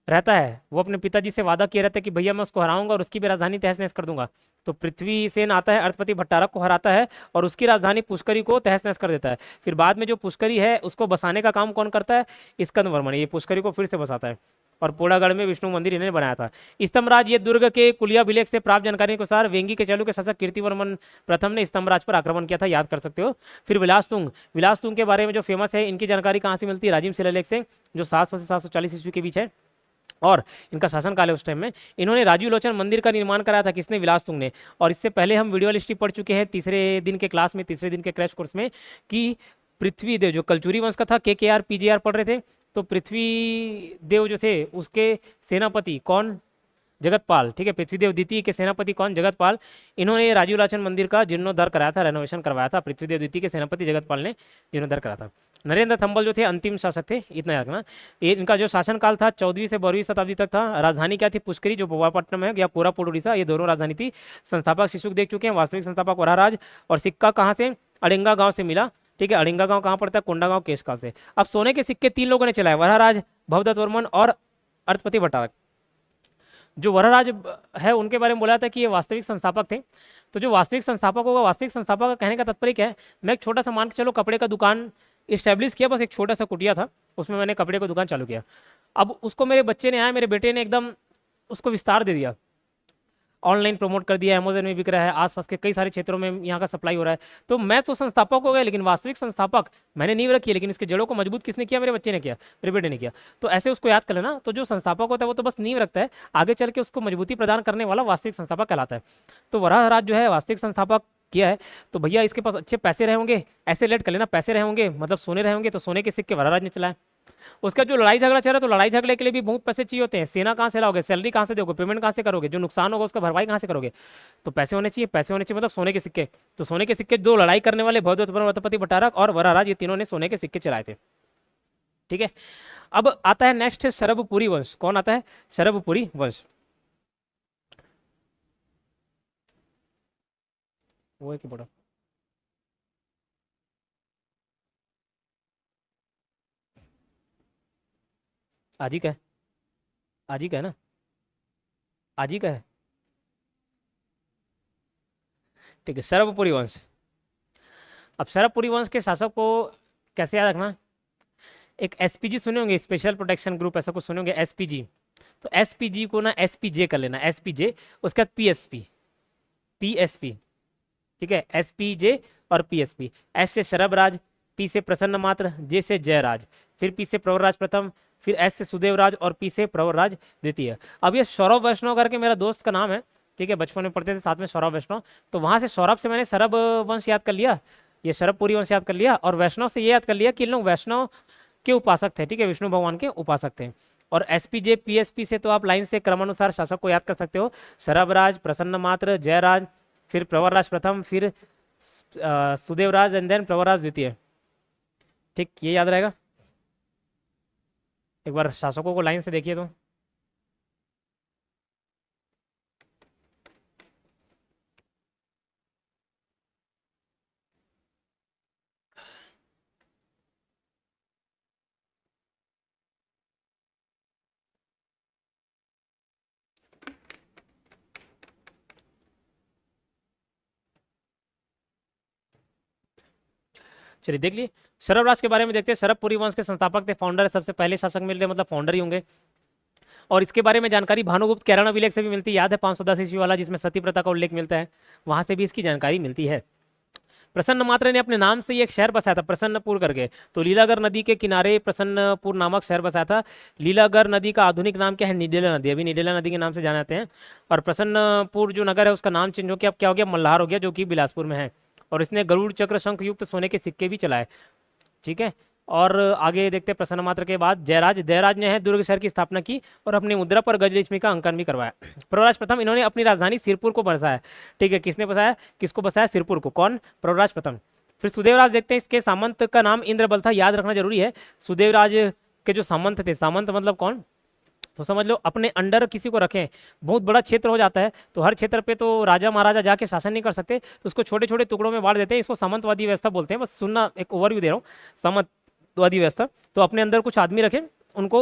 Speaker 2: रहता है वो अपने पिताजी से वादा किया रहता है कि भैया मैं उसको हराऊंगा और उसकी भी राजधानी तहस नहस कर दूंगा। तो पृथ्वीसेन आता है, अर्थपति भट्टारक को हराता है और उसकी राजधानी पुष्करी को तहस नहस कर देता है। फिर बाद में जो पुष्करी है उसको बसाने का काम कौन करता है, स्कंदवर्मन। ये पुष्करी को फिर से बसाता है और पोड़ागढ़ में विष्णु मंदिर इन्होंने बनाया था। स्तंभराज, ये दुर्ग के कुलियाभिलेख से प्राप्त जानकारी के अनुसार वेंगी के चालुक्य शासक कीर्तिवर्मन प्रथम ने स्तंभराज पर आक्रमण किया था, याद कर सकते हो। फिर विलासतुंग, विलासतुंग के बारे में जो फेमस है, इनकी जानकारी कहाँ से मिलती है, राजिम शिलालेख से, जो 700 से 740 ईस्वी के बीच है और इनका शासनकाल है उस टाइम में। इन्होंने राजीव लोचन मंदिर का निर्माण कराया था, किसने, विलासतुंग ने। और इससे पहले हम वीडियो हिस्ट्री पढ़ चुके हैं तीसरे दिन के क्लास में, तीसरे दिन के क्रैश कोर्स में, कि पृथ्वी देव जो कलचुरी वंश का था, KKR PGR पढ़ रहे थे, तो पृथ्वी देव जो थे उसके सेनापति कौन, जगतपाल। ठीक है, पृथ्वीदेव द्वितीय के सेनापति कौन, जगतपाल। इन्होंने राजीव लोचन मंदिर का जीर्णोद्धार कराया था, रेनोवेशन करवाया था। पृथ्वीदेव द्वितीय के सेनापति जगतपाल ने जीर्णोद्धार कराया था। नरेंद्र थंबल जो थे अंतिम शासक थे, इतना याद रखना। ये इनका जो शासनकाल था 14वीं से 12वीं शताब्दी तक था। राजधानी क्या थी, पुष्करी जो भोपालपट्टनम है, या कोरापुट उड़ीसा, ये दोनों राजधानी थी। संस्थापक शिशुक देख चुके हैं, वास्तविक संस्थापक वराहराज। और सिक्का कहाँ से, अड़िंगा गांव से मिला। ठीक है, अड़िंगा गांव कहाँ पड़ता है, कोंडागांव केशकाल से। अब सोने के सिक्के 3 लोगों ने चलाए, वराहराज, भवदत्त वर्मन और अर्थपति भट्टारक। जो वराहराज है उनके बारे में बोला था कि ये वास्तविक संस्थापक थे। तो जो वास्तविक संस्थापक होगा, वास्तविक संस्थापक का कहने का तात्पर्य क्या है, मैं एक छोटा सा मान के चलो कपड़े का दुकान इस्टेब्लिश किया, बस एक छोटा सा कुटिया था, उसमें मैंने कपड़े का दुकान चालू किया। अब उसको मेरे बच्चे ने आया, मेरे बेटे ने एकदम उसको विस्तार दे दिया, ऑनलाइन प्रमोट कर दिया, अमेजन में बिक रहा है, आसपास के कई सारे क्षेत्रों में यहाँ का सप्लाई हो रहा है। तो मैं तो संस्थापक हो गया, लेकिन वास्तविक संस्थापक मैंने नींव रखी है, लेकिन इसके जड़ों को मजबूत किसने किया, मेरे बच्चे ने किया, मेरे बेटे ने किया। तो ऐसे उसको याद कर लेना। तो जो संस्थापक होता है वो तो बस नींव रखता है, आगे चल के उसको मजबूती प्रदान करने वाला वास्तविक संस्थापक कहलाता है। तो वराहराज जो है वास्तविक संस्थापक किया है। तो भैया इसके पास अच्छे पैसे रहे होंगे, ऐसे लेट कर लेना, पैसे रहे होंगे मतलब सोने रहे होंगे, तो सोने के सिक्के वराहराज ने चलाए। उसका जो लड़ाई झगड़ा चल रहा है, तो लड़ाई झगड़े के लिए भी बहुत पैसे चाहिए होते हैं। सेना कहाँ से लाओगे, सैलरी कहाँ से दोगे, पेमेंट कहाँ से करोगे, जो नुकसान होगा उसका भरपाई कहाँ से करोगे, तो पैसे होने चाहिए। पैसे होने चाहिए मतलब सोने के सिक्के। तो सोने के सिक्के दो लड़ाई करने वाले भवदत्त वर्मन, अर्थपति भट्टारक और वराहराज, ये तीनों ने सोने के सिक्के चलाए थे। ठीक है, अब आता है नेक्स्ट शरभपुरी वंश। कौन आता है, शरभपुरी वंश। वो है कि बड़ा आज ही का है, आज ही का है ना, आज ही का है। ठीक है, शरभपुरी वंश। अब शरभपुरी वंश के शासक को कैसे याद रखना, एक SPG सुने होंगे, स्पेशल प्रोटेक्शन ग्रुप, ऐसा कुछ सुने होंगे, SPG। तो SPG को ना SPJ कर लेना, SPJ, उसके बाद PSP। ठीक है, SPJ और PSP। S से शरभराज, P से प्रसन्न मात्र, J से जयराज, फिर P से प्रवरराज प्रथम, फिर S से सुदेवराज और P से प्रवरराज द्वितीय। अब ये सौरभ वैष्णव करके मेरा दोस्त का नाम है। ठीक है, बचपन में पढ़ते थे साथ में, सौरभ वैष्णव। तो वहां से सौरभ से मैंने शरभ वंश याद कर लिया, ये शरभपुरी वंश याद कर लिया, और वैष्णव से ये याद कर लिया कि इन लोग वैष्णव के उपासक थे। ठीक है, विष्णु भगवान के उपासक थे। और SPJ PSP से तो आप लाइन से क्रमानुसार शासक को याद कर सकते हो, शरभराज, प्रसन्न मात्र, जयराज, फिर प्रवरराज प्रथम, फिर सुदेवराज एंड देन प्रवरराज द्वितीय। ठीक, ये याद रहेगा। एक बार शासकों को लाइन से देखिए तो चलिए देख लिए। शरभराज के बारे में देखते हैं। शरभपुरी वंश के संस्थापक थे, फाउंडर है, सबसे पहले शासक मिल रहे, मतलब फाउंडर ही होंगे। और इसके बारे में जानकारी भानुगुप्त कैरण अभिलेख से भी मिलती है, याद है 510 ईस्वी वाला, जिसमें सती प्रथा का उल्लेख मिलता है, वहां से भी इसकी जानकारी मिलती है। प्रसन्न मात्र ने अपने नाम से ही एक शहर बसाया था प्रसन्नपुर करके। तो लीलागर नदी के किनारे प्रसन्नपुर नामक शहर बसाया था। लीलागर नदी का आधुनिक नाम क्या है? निडेला नदी, अभी निडेला नदी के नाम से जाने जाते हैं। और प्रसन्नपुर जो नगर है उसका नाम चेंज होकर अब क्या हो गया? मल्हार हो गया, जो कि बिलासपुर में है। और इसने गरुड़ चक्र शंख युक्त सोने के सिक्के भी चलाए। ठीक है, और आगे देखते हैं प्रसन्न मात्र के बाद जयराज। जयराज ने है दुर्ग शहर की स्थापना की और अपनी मुद्रा पर गजलक्ष्मी का अंकन भी करवाया। प्रवराज प्रथम इन्होंने अपनी राजधानी सिरपुर को बसाया। ठीक है, किसने बसाया? किसको बसाया? सिरपुर को। कौन? प्रवराज प्रथम। फिर सुदेवराज देखते हैं, इसके सामंत का नाम इंद्रबल था, याद रखना जरूरी है। सुदेवराज के जो सामंत थे, सामंत मतलब कौन? तो समझ लो अपने अंडर किसी को रखें, बहुत बड़ा क्षेत्र हो जाता है तो हर क्षेत्र पे तो राजा महाराजा जाके शासन नहीं कर सकते, तो उसको छोटे छोटे टुकड़ों में बांट देते हैं। इसको सामंतवादी व्यवस्था बोलते हैं। बस सुनना, एक ओवरव्यू दे रहा हूँ। सामंतवादी व्यवस्था, तो अपने अंदर कुछ आदमी रखें, उनको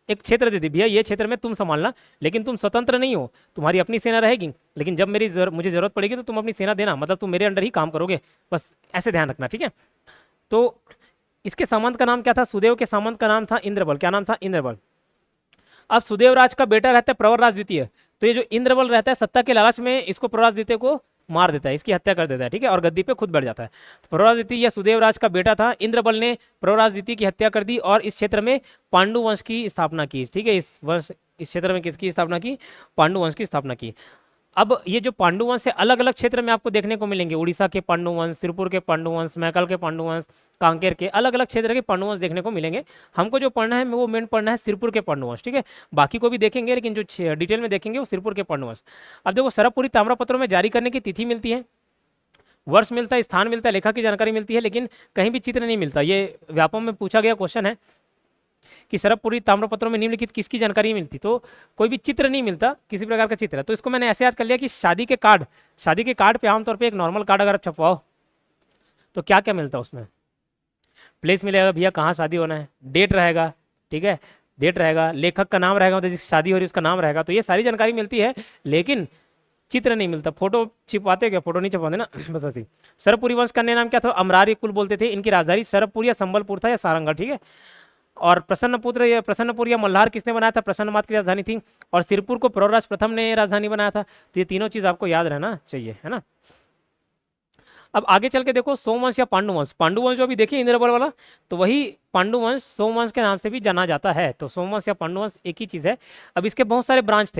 Speaker 2: एक क्षेत्र दे दी, भैया ये क्षेत्र में तुम संभालना, लेकिन तुम स्वतंत्र नहीं हो, तुम्हारी अपनी सेना रहेगी, लेकिन जब मुझे जरूरत पड़ेगी तो तुम अपनी सेना देना, मतलब तुम मेरे अंडर ही काम करोगे, बस ऐसे ध्यान रखना। ठीक है, तो इसके सामंत का नाम क्या था? सुदेव के सामंत का नाम था इंद्रबल। क्या नाम था? इंद्रबल। अब सुदेवराज का बेटा रहता है प्रवरराज द्वितीय, तो ये जो इंद्रबल रहता है सत्ता के लालच में इसको प्रवरराज द्वितीय को मार देता है, इसकी हत्या कर देता है। ठीक है, और गद्दी पे खुद बैठ जाता है। तो प्रवरराज द्वितीय या सुदेवराज का बेटा था, इंद्रबल ने प्रवरराज द्वितीय की हत्या कर दी और इस क्षेत्र में पांडु वंश की स्थापना की। ठीक है, इस क्षेत्र में किसकी स्थापना की? पांडु वंश की स्थापना की। अब ये जो पांडु वंश है अलग अलग क्षेत्र में आपको देखने को मिलेंगे। उड़ीसा के पांडु वंश, सिरपुर के पांडु वंश, मैकल के पांडु वंश, कांकेर के, अलग अलग क्षेत्र के पांडु वंश देखने को मिलेंगे। हमको जो पढ़ना है वो मेन पढ़ना है सिरपुर के पांडु वंश। ठीक है, बाकी को भी देखेंगे लेकिन जो डिटेल में देखेंगे वो सिरपुर के पांडु वंश। अब देखो, सरबपुरी ताम्रपत्रों में जारी करने की तिथि मिलती है, वर्ष मिलता है, स्थान मिलता है, लेखा की जानकारी मिलती है, लेकिन कहीं भी चित्र नहीं मिलता। ये व्यापम में पूछा गया क्वेश्चन है कि सरबपुरी ताम्रपत्रों में निम्नलिखित किसकी जानकारी मिलती? तो कोई भी चित्र नहीं मिलता, किसी प्रकार का चित्र। तो इसको मैंने ऐसे याद कर लिया कि शादी के कार्ड पे आमतौर पे एक नॉर्मल कार्ड अगर आप छपवाओ तो क्या क्या मिलता है उसमें? प्लेस मिलेगा, भैया कहाँ शादी होना है, डेट रहेगा। ठीक है, डेट रहेगा, लेखक का नाम रहेगा, मतलब जिसकी शादी हो रही है उसका नाम रहेगा। तो ये सारी जानकारी मिलती है, लेकिन चित्र नहीं मिलता। फोटो छिपवाते क्या? फोटो नहीं छपवाते ना बस ऐसे। सरबपुरी वंश का अन्य नाम क्या था? अमरार कुल बोलते थे। इनकी राजधानी सरबपुर या संबलपुर था या सारंगढ़। ठीक है, और प्रसन्नपुर या मल्हार किसने बनाया था? प्रसन्नमात की राजधानी थी। और सिरपुर को प्रवरराज प्रथम ने राजधानी बनाया था। तो ये तीनों चीज आपको याद रहना चाहिए, है ना। अब आगे चल के देखो, सोमवंश या पांडुवंश। पांडुवंश जो अभी देखिए इंद्रबल वाला, तो वही पांडुवंश सोमवंश के नाम से भी जाना जाता है। तो सोमवंश या पांडुवंश एक ही चीज है। अब इसके बहुत सारे ब्रांच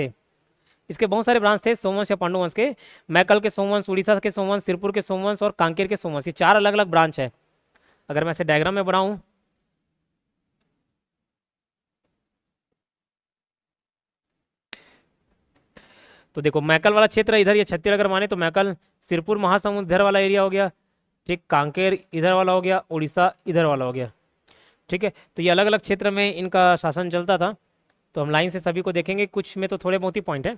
Speaker 2: थे, सोमवंश या पांडुवंश के। मैकल के सोमवंश, उड़ीसा के सोमवंश, सिरपुर के सोमवंश और कांकेर के सोमवंश, ये 4 अलग अलग ब्रांच है। अगर मैं इसे डायग्राम में बनाऊं, तो देखो मैकल वाला क्षेत्र इधर, ये छत्तीसगढ़ अगर माने तो मैकल, सिरपुर महासमुंद इधर वाला एरिया हो गया। ठीक, कांकेर इधर वाला हो गया, उड़ीसा इधर वाला हो गया। ठीक है, तो ये अलग अलग क्षेत्र में इनका शासन चलता था। तो हम लाइन से सभी को देखेंगे, कुछ में तो थोड़े बहुत ही पॉइंट है।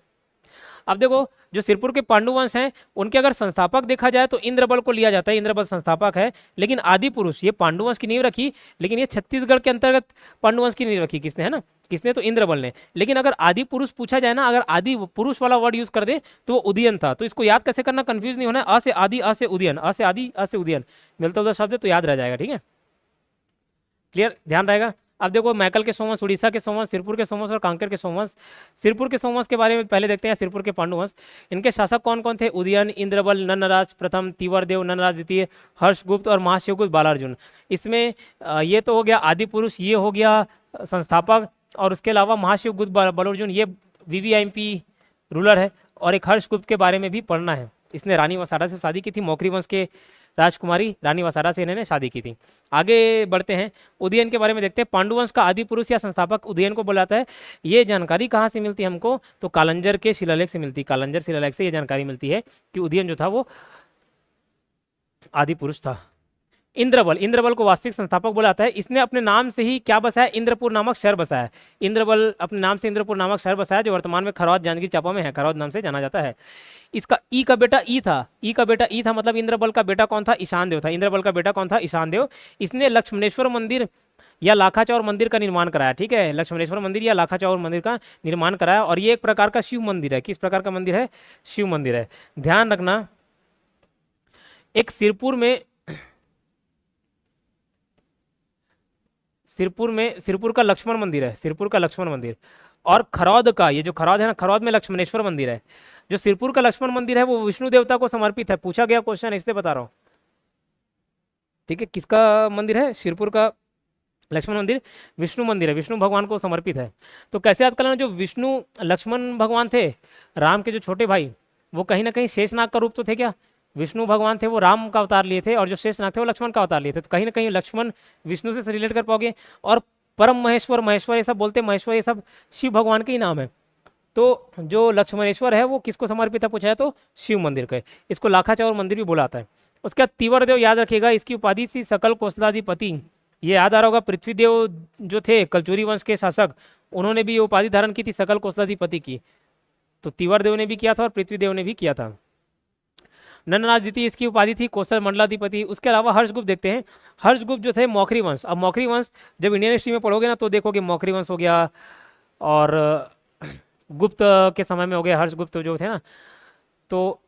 Speaker 2: अब देखो, जो सिरपुर के पांडुवंश हैं उनके अगर संस्थापक देखा जाए तो इंद्रबल को लिया जाता है, इंद्रबल संस्थापक है। लेकिन आदि पुरुष, ये पांडुवंश की नींव रखी, लेकिन ये छत्तीसगढ़ के अंतर्गत पांडुवंश की नींव रखी किसने? है ना, किसने? तो इंद्रबल ने। लेकिन अगर आदि पुरुष पूछा जाए ना, अगर आदि पुरुष वाला वर्ड यूज कर दे तो वो उदयन था। तो इसको याद कैसे करना, कंफ्यूज नहीं होना। अ से आदि, अ से उदयन, अ से आदि, अ से उदयन, मिलता उधर शब्द तो याद रह जाएगा। ठीक है, क्लियर, ध्यान रहेगा। अब देखो, मैकल के सोमवंश, उड़ीसा के सोमवंश, सिरपुर के सोमवंश और कांकेर के सोमवंश। सिरपुर के सोमवंश के बारे में पहले देखते हैं, सिरपुर के पांडुवंश। इनके शासक कौन कौन थे? उदयन, इंद्रबल, नन्नराज प्रथम, तीवरदेव, नन्नराज द्वितीय, हर्षगुप्त और महाशिवगुप्त बालार्जुन। इसमें ये तो हो गया आदि पुरुष, ये हो गया संस्थापक, और उसके अलावा महाशिवगुप्त बालार्जुन ये वीवीआईपी रूलर है। और एक हर्षगुप्त के बारे में भी पढ़ना है, इसने रानी वसारा से शादी की थी, मौखरी वंश के राजकुमारी रानी वसारा से इन्होंने शादी की थी। आगे बढ़ते हैं, उदयन के बारे में देखते हैं। पांडुवंश का आदि पुरुष या संस्थापक उदयन को बोला जाता है। ये जानकारी कहाँ से मिलती है हमको? तो कालंजर के शिलालेख से मिलती है। कालंजर शिलालेख से ये जानकारी मिलती है कि उदयन जो था वो आदि पुरुष था। इंद्रबल को वास्तविक संस्थापक बोला जाता है। इसने अपने नाम से ही क्या बसाया? इंद्रपुर नामक शहर बसाया। इंद्रबल अपने नाम से इंद्रपुर नामक शहर बसाया, जो वर्तमान में खरौद जांजगीर चांपा में है, खरौद नाम से जाना जाता है। इसका ई का बेटा ई था, मतलब इंद्रबल का बेटा कौन था? ईशान देव था। इंद्रबल का बेटा कौन था? ईशान देव। इसने लक्ष्मणेश्वर मंदिर या लाखाचौर मंदिर का निर्माण कराया। ठीक है, लक्ष्मणेश्वर मंदिर या लाखाचौर मंदिर का निर्माण कराया। और ये एक प्रकार का शिव मंदिर है। किस प्रकार का मंदिर है? शिव मंदिर है। ध्यान रखना, एक सिरपुर का लक्ष्मण मंदिर है, सिरपुर का लक्ष्मण मंदिर। और खरौद का, ये जो खरौद है ना, खरौद में लक्ष्मणेश्वर मंदिर है। जो सिरपुर का लक्ष्मण मंदिर है वो विष्णु देवता को समर्पित है। पूछा गया क्वेश्चन, इसलिए बता रहा हूँ। ठीक है, किसका मंदिर है? शिरपुर का लक्ष्मण मंदिर विष्णु मंदिर है, विष्णु भगवान को समर्पित है। तो कैसे याद करना, जो विष्णु लक्ष्मण भगवान थे, राम के जो छोटे भाई, वो कहीं ना कहीं शेषनाग का रूप तो थे क्या? विष्णु भगवान थे वो राम का अवतार लिए थे, और जो शेषनाग थे वो लक्ष्मण का अवतार लिए थे। तो कहीं ना कहीं लक्ष्मण विष्णु से रिलेट कर पाओगे। और परम महेश्वर, महेश्वर ये सब बोलते हैं, महेश्वर ये सब शिव भगवान के ही नाम है। तो जो लक्ष्मणेश्वर है वो किसको समर्पित है पूछा है तो शिव मंदिर का है। इसको लाखाचौर मंदिर भी बोला जाता है। उसके बाद तीवरदेव याद रखिएगा, इसकी उपाधि थी सकल कौशलाधिपति। ये याद आ रहा होगा, पृथ्वीदेव जो थे कलचुरी वंश के शासक, उन्होंने भी ये उपाधि धारण की थी सकल कौशलाधिपति की। तो तीवरदेव ने भी किया था और पृथ्वीदेव ने भी किया था। नंदराज द्वितीय इसकी उपाधि थी कौशल मंडलाधिपति। उसके अलावा हर्षगुप्त देखते हैं। हर्षगुप्त जो थे मौखरी वंश। अब मौखरी वंश जब इंडियन हिस्ट्री में पढ़ोगे ना तो देखोगे मौखरी वंश हो गया, और गुप्त के समय में हो गया हर्षगुप्त जो थे ना, तो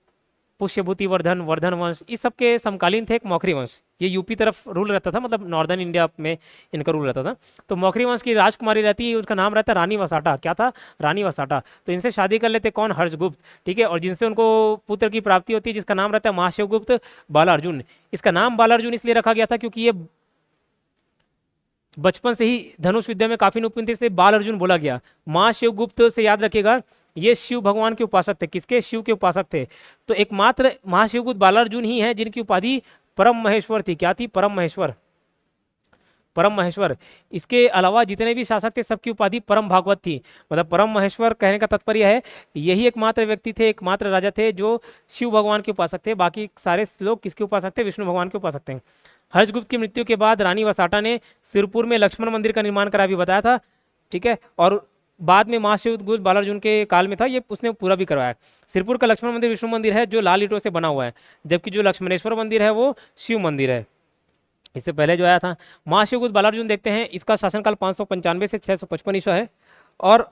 Speaker 2: पुष्यभूति वर्धन, वर्धन वंश, इस सब के समकालीन थे एक मौखरी वंश। ये यूपी तरफ रूल रहता था, मतलब नॉर्दर्न इंडिया में इनका रूल रहता था। तो मौखरी वंश की राजकुमारी रहती है, उसका नाम रहता है रानी वसाटा। क्या था? रानी वसाटा। तो इनसे शादी कर लेते कौन? हर्षगुप्त। ठीक है, और जिनसे उनको पुत्र की प्राप्ति होती है जिसका नाम रहता है महाशिवगुप्त बालार्जुन। इसका नाम बालार्जुन इसलिए रखा गया था क्योंकि ये बचपन से ही धनुष विद्या में काफी निपुण थे, इसलिए बाल अर्जुन बोला गया। माँ शिवगुप्त से याद रखिएगा, ये शिव भगवान के उपासक थे। किसके? शिव के उपासक थे। तो एकमात्र महाशिवगुप्त बालार्जुन ही है जिनकी उपाधि परम महेश्वर थी। क्या थी? परम महेश्वर। परम महेश्वर। इसके अलावा जितने भी शासक थे सबकी उपाधि परम भागवत थी। मतलब परम महेश्वर कहने का तात्पर्य है यही एकमात्र व्यक्ति थे, एकमात्र राजा थे जो शिव भगवान के उपासक थे। बाकी सारे लोग किसके उपासक थे? विष्णु भगवान के उपासक थे। हर्षगुप्त की मृत्यु के बाद रानी वसाटा ने सिरपुर में लक्ष्मण मंदिर का निर्माण करा, भी बताया था। ठीक है, और बाद में महाशिवगुप्त बालार्जुन के काल में था, ये उसने पूरा भी करवाया। सिरपुर का लक्ष्मण मंदिर विष्णु मंदिर है जो लाल ईंटों से बना हुआ है, जबकि जो लक्ष्मणेश्वर मंदिर है वो शिव मंदिर है। इससे पहले जो आया था महाशिवगुप्त बालार्जुन देखते हैं, इसका शासनकाल 595 से 655 ईस्वी है। और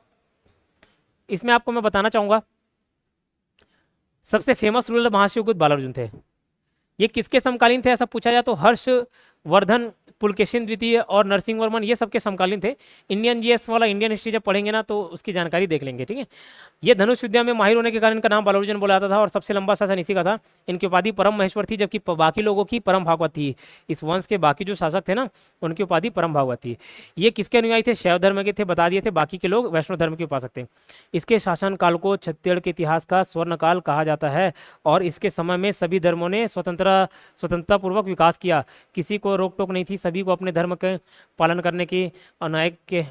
Speaker 2: इसमें आपको मैं बताना चाहूँगा सबसे फेमस रूलर महाशिवगुप्त बालार्जुन थे। ये किसके समकालीन थे ऐसा पूछा जाए तो हर्षवर्धन, पुलकेशिन द्वितीय और नरसिंहवर्मन, ये सबके समकालीन थे। इंडियन जीएस वाला इंडियन हिस्ट्री जब पढ़ेंगे ना तो उसकी जानकारी देख लेंगे। ठीक है, ये धनुष विद्या में माहिर होने के कारण इनका नाम बालार्जुन बोला जाता था, और सबसे लंबा शासन इसी का था। इनकी उपाधि परम महेश्वर थी, जबकि बाकी लोगों की परम भागवत थी। इस वंश के बाकी जो शासक थे ना उनकी उपाधि परम भागवत थी। ये किसके अनुयायी थे? शैव धर्म के थे, बता दिए थे। बाकी के लोग वैष्णव धर्म के उपासक थे। इसके शासनकाल को छत्तीसगढ़ के इतिहास का स्वर्णकाल कहा जाता है, और इसके समय में सभी धर्मों ने स्वतंत्रता पूर्वक विकास किया। किसी को रोक टोक नहीं थी, सभी को अपने धर्म के पालन करने की अनायक के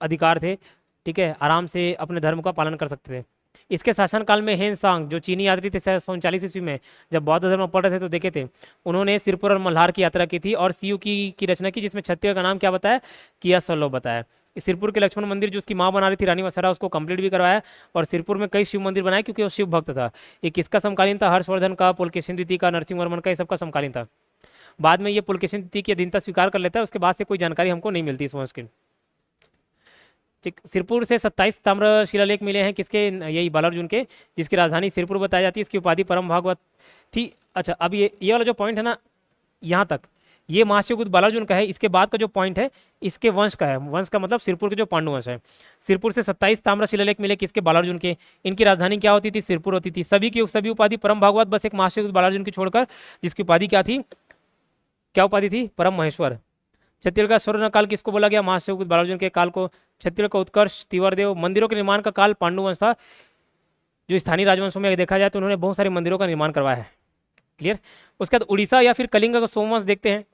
Speaker 2: अधिकार थे। ठीक है, आराम से अपने धर्म का पालन कर सकते थे। इसके शासनकाल में हेन सांग जो चीनी यात्री थे 1739 ईस्वी में, जब बौद्ध धर्म पढ़ रहे थे तो देखे थे, उन्होंने सिरपुर और मल्हार की यात्रा की थी और सीयू की रचना की, जिसमें छत्तीसगढ़ का नाम क्या बताया? किया सल्लो बताया। इस सिरपुर के लक्ष्मण मंदिर जो उसकी माँ बना रही थी रानी वसरा, उसको कंप्लीट भी करवाया, और सिरपुर में कई शिव मंदिर बनाए क्योंकि वो शिव भक्त था। ये किसका समकालीन था? हर्षवर्धन का, पुलकेशिन द्वितीय का, नरसिंहवर्मन का, ये सबका समकालीन था। बाद में ये पुलकेशिन द्वितीय की अधीनता स्वीकार कर लेता है, उसके बाद से कोई जानकारी हमको नहीं मिलती इस वंश की। ठीक, सिरपुर से 27 ताम्र शिलालेख मिले हैं, किसके? यही बालार्जुन के, जिसकी राजधानी सिरपुर बताई जाती है। इसकी उपाधि परम भागवत थी। अच्छा, अब ये वाला जो पॉइंट है ना, यहाँ तक ये महाशिवगुप्त बालार्जुन का है। इसके बाद का जो पॉइंट है इसके वंश का है। वंश का मतलब सिरपुर के जो पांडु वंश है। सिरपुर से 27 ताम्र शिलालेख मिले, किसके? बालार्जुन के। इनकी राजधानी क्या होती थी? सिरपुर होती थी। सभी की सभी उपाधि परम भागवत, बस एक महाशिवगुप्त बालार्जुन की छोड़कर, जिसकी उपाधि क्या थी? क्या उपाधि थी? परम महेश्वर। छत्तीसगढ़ का स्वर्ण काल किसको बोला गया? महाशिवगुप्त बालार्जुन के काल को। छत्तीसगढ़ का उत्कर्ष तीवरदेव। मंदिरों के निर्माण का काल पांडु वंश था। जो स्थानीय राजवंशों में देखा जाए तो उन्होंने बहुत सारे मंदिरों का निर्माण करवाया है। क्लियर। उसके बाद उड़ीसा या फिर कलिंग का सोमवंश देखते हैं।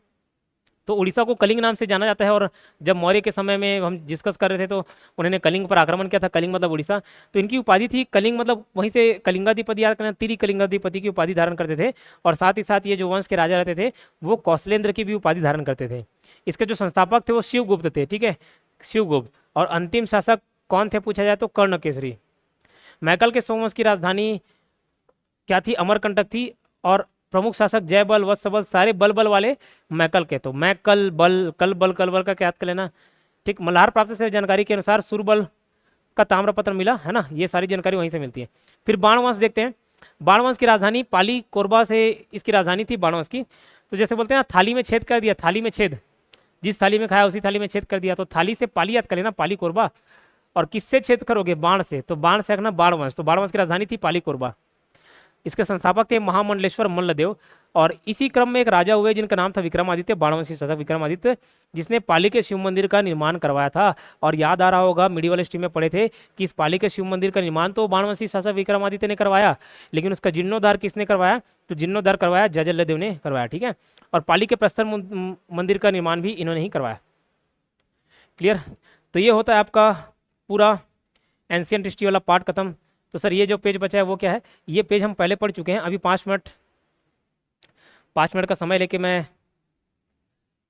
Speaker 2: तो उड़ीसा को कलिंग नाम से जाना जाता है, और जब मौर्य के समय में हम डिस्कस कर रहे थे तो उन्होंने कलिंग पर आक्रमण किया था। कलिंग मतलब उड़ीसा। तो इनकी उपाधि थी कलिंग, मतलब वहीं से कलिंगाधिपति याद करना, तिरी कलिंगाधिपति की उपाधि धारण करते थे। और साथ ही साथ ये जो वंश के राजा रहते थे वो कौशलेंद्र की भी उपाधि धारण करते थे। इसके जो संस्थापक थे वो शिवगुप्त थे। ठीक है, शिवगुप्त। और अंतिम शासक कौन थे पूछा जाए तो कर्णकेसरी। मैकल के सोमवंश की राजधानी क्या थी? अमरकंटक थी। और प्रमुख शासक जयबल, वत्सबल, सारे बल वाले मैकल के। तो मैकल बल, कल बल का क्या याद कर लेना। ठीक, मल्हार प्राप्त से जानकारी के अनुसार सुरबल का ताम्रपत्र मिला है ना, ये सारी जानकारी वहीं से मिलती है। फिर बाणवंश देखते हैं। बाणवंश की राजधानी पाली कोरबा से इसकी राजधानी थी बाणवंश की। तो जैसे बोलते हैं ना, थाली में छेद कर दिया, थाली में छेद, जिस थाली में खाया उसी थाली में छेद कर दिया। तो थाली से पाली याद कर लेना, पाली कोरबा। और किससे छेद करोगे? बाण से। तो बाण से रखना बाणवंश। तो बाणवंश की राजधानी थी पाली कोरबा। इसके संस्थापक थे महामंडलेश्वर मल्लदेव। और इसी क्रम में एक राजा हुए जिनका नाम था विक्रमादित्य, 12वां शासक विक्रमादित्य, जिसने पाली के शिव मंदिर का निर्माण करवाया था। और याद आ रहा होगा, मिडिवल हिस्ट्री में पढ़े थे कि इस पाली के शिव मंदिर का निर्माण तो 12वां शासक विक्रमादित्य ने करवाया, लेकिन उसका जीर्णोद्धार किसने करवाया? तो जीर्णोद्धार करवाया जयजल्लदेव ने करवाया, ठीक है। और पाली के प्रस्तर मंदिर का निर्माण भी इन्होंने ही करवाया। क्लियर? तो ये होता है आपका पूरा एंशियंट हिस्ट्री वाला पार्ट खत्म। तो सर ये जो पेज बचा है वो क्या है? ये पेज हम पहले पढ़ चुके हैं। अभी 5 मिनट का समय लेके मैं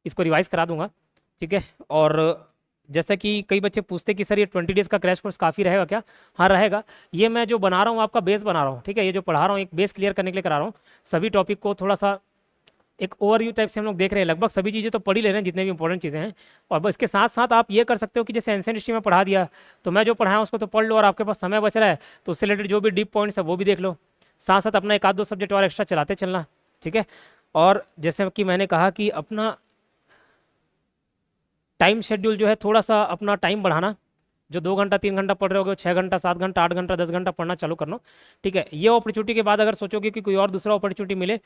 Speaker 2: इसको रिवाइज करा दूंगा, ठीक है। और जैसा कि कई बच्चे पूछते कि सर ये 20 डेज का क्रैश कोर्स काफ़ी रहेगा क्या? हाँ रहेगा। ये मैं जो बना रहा हूँ आपका बेस बना रहा हूँ, ठीक है। ये जो पढ़ा रहा हूँ एक बेस क्लियर करने के लिए करा रहा हूँ। सभी टॉपिक को थोड़ा सा एक ओवरव्यू टाइप से हम लोग देख रहे हैं। लगभग सभी चीज़ें तो पढ़ ही ले रहे हैं जितने भी इंपॉर्टेंट चीज़ें हैं। और बस इसके साथ साथ आप ये कर सकते हो कि जैसे एंशियंट हिस्ट्री में पढ़ा दिया, तो मैं जो पढ़ाया उसको तो पढ़ लो, और आपके पास समय बच रहा है तो उससे रिलेटेड जो भी डीप पॉइंट्स है वो भी देख लो। साथ साथ अपना 1-2 सब्जेक्ट और एक्स्ट्रा चलाते चलना, ठीक है। और जैसे कि मैंने कहा कि अपना टाइम शेड्यूल जो है थोड़ा सा अपना टाइम बढ़ाना। जो 2 घंटा 3 घंटा पढ़ रहे होगे 6 घंटा 7 घंटा 8 घंटा 10 घंटा पढ़ना चालू करना, ठीक है। ये अपॉर्चुनिटी के बाद अगर सोचोगे कि कोई और दूसरा अपॉर्चुनिटी मिले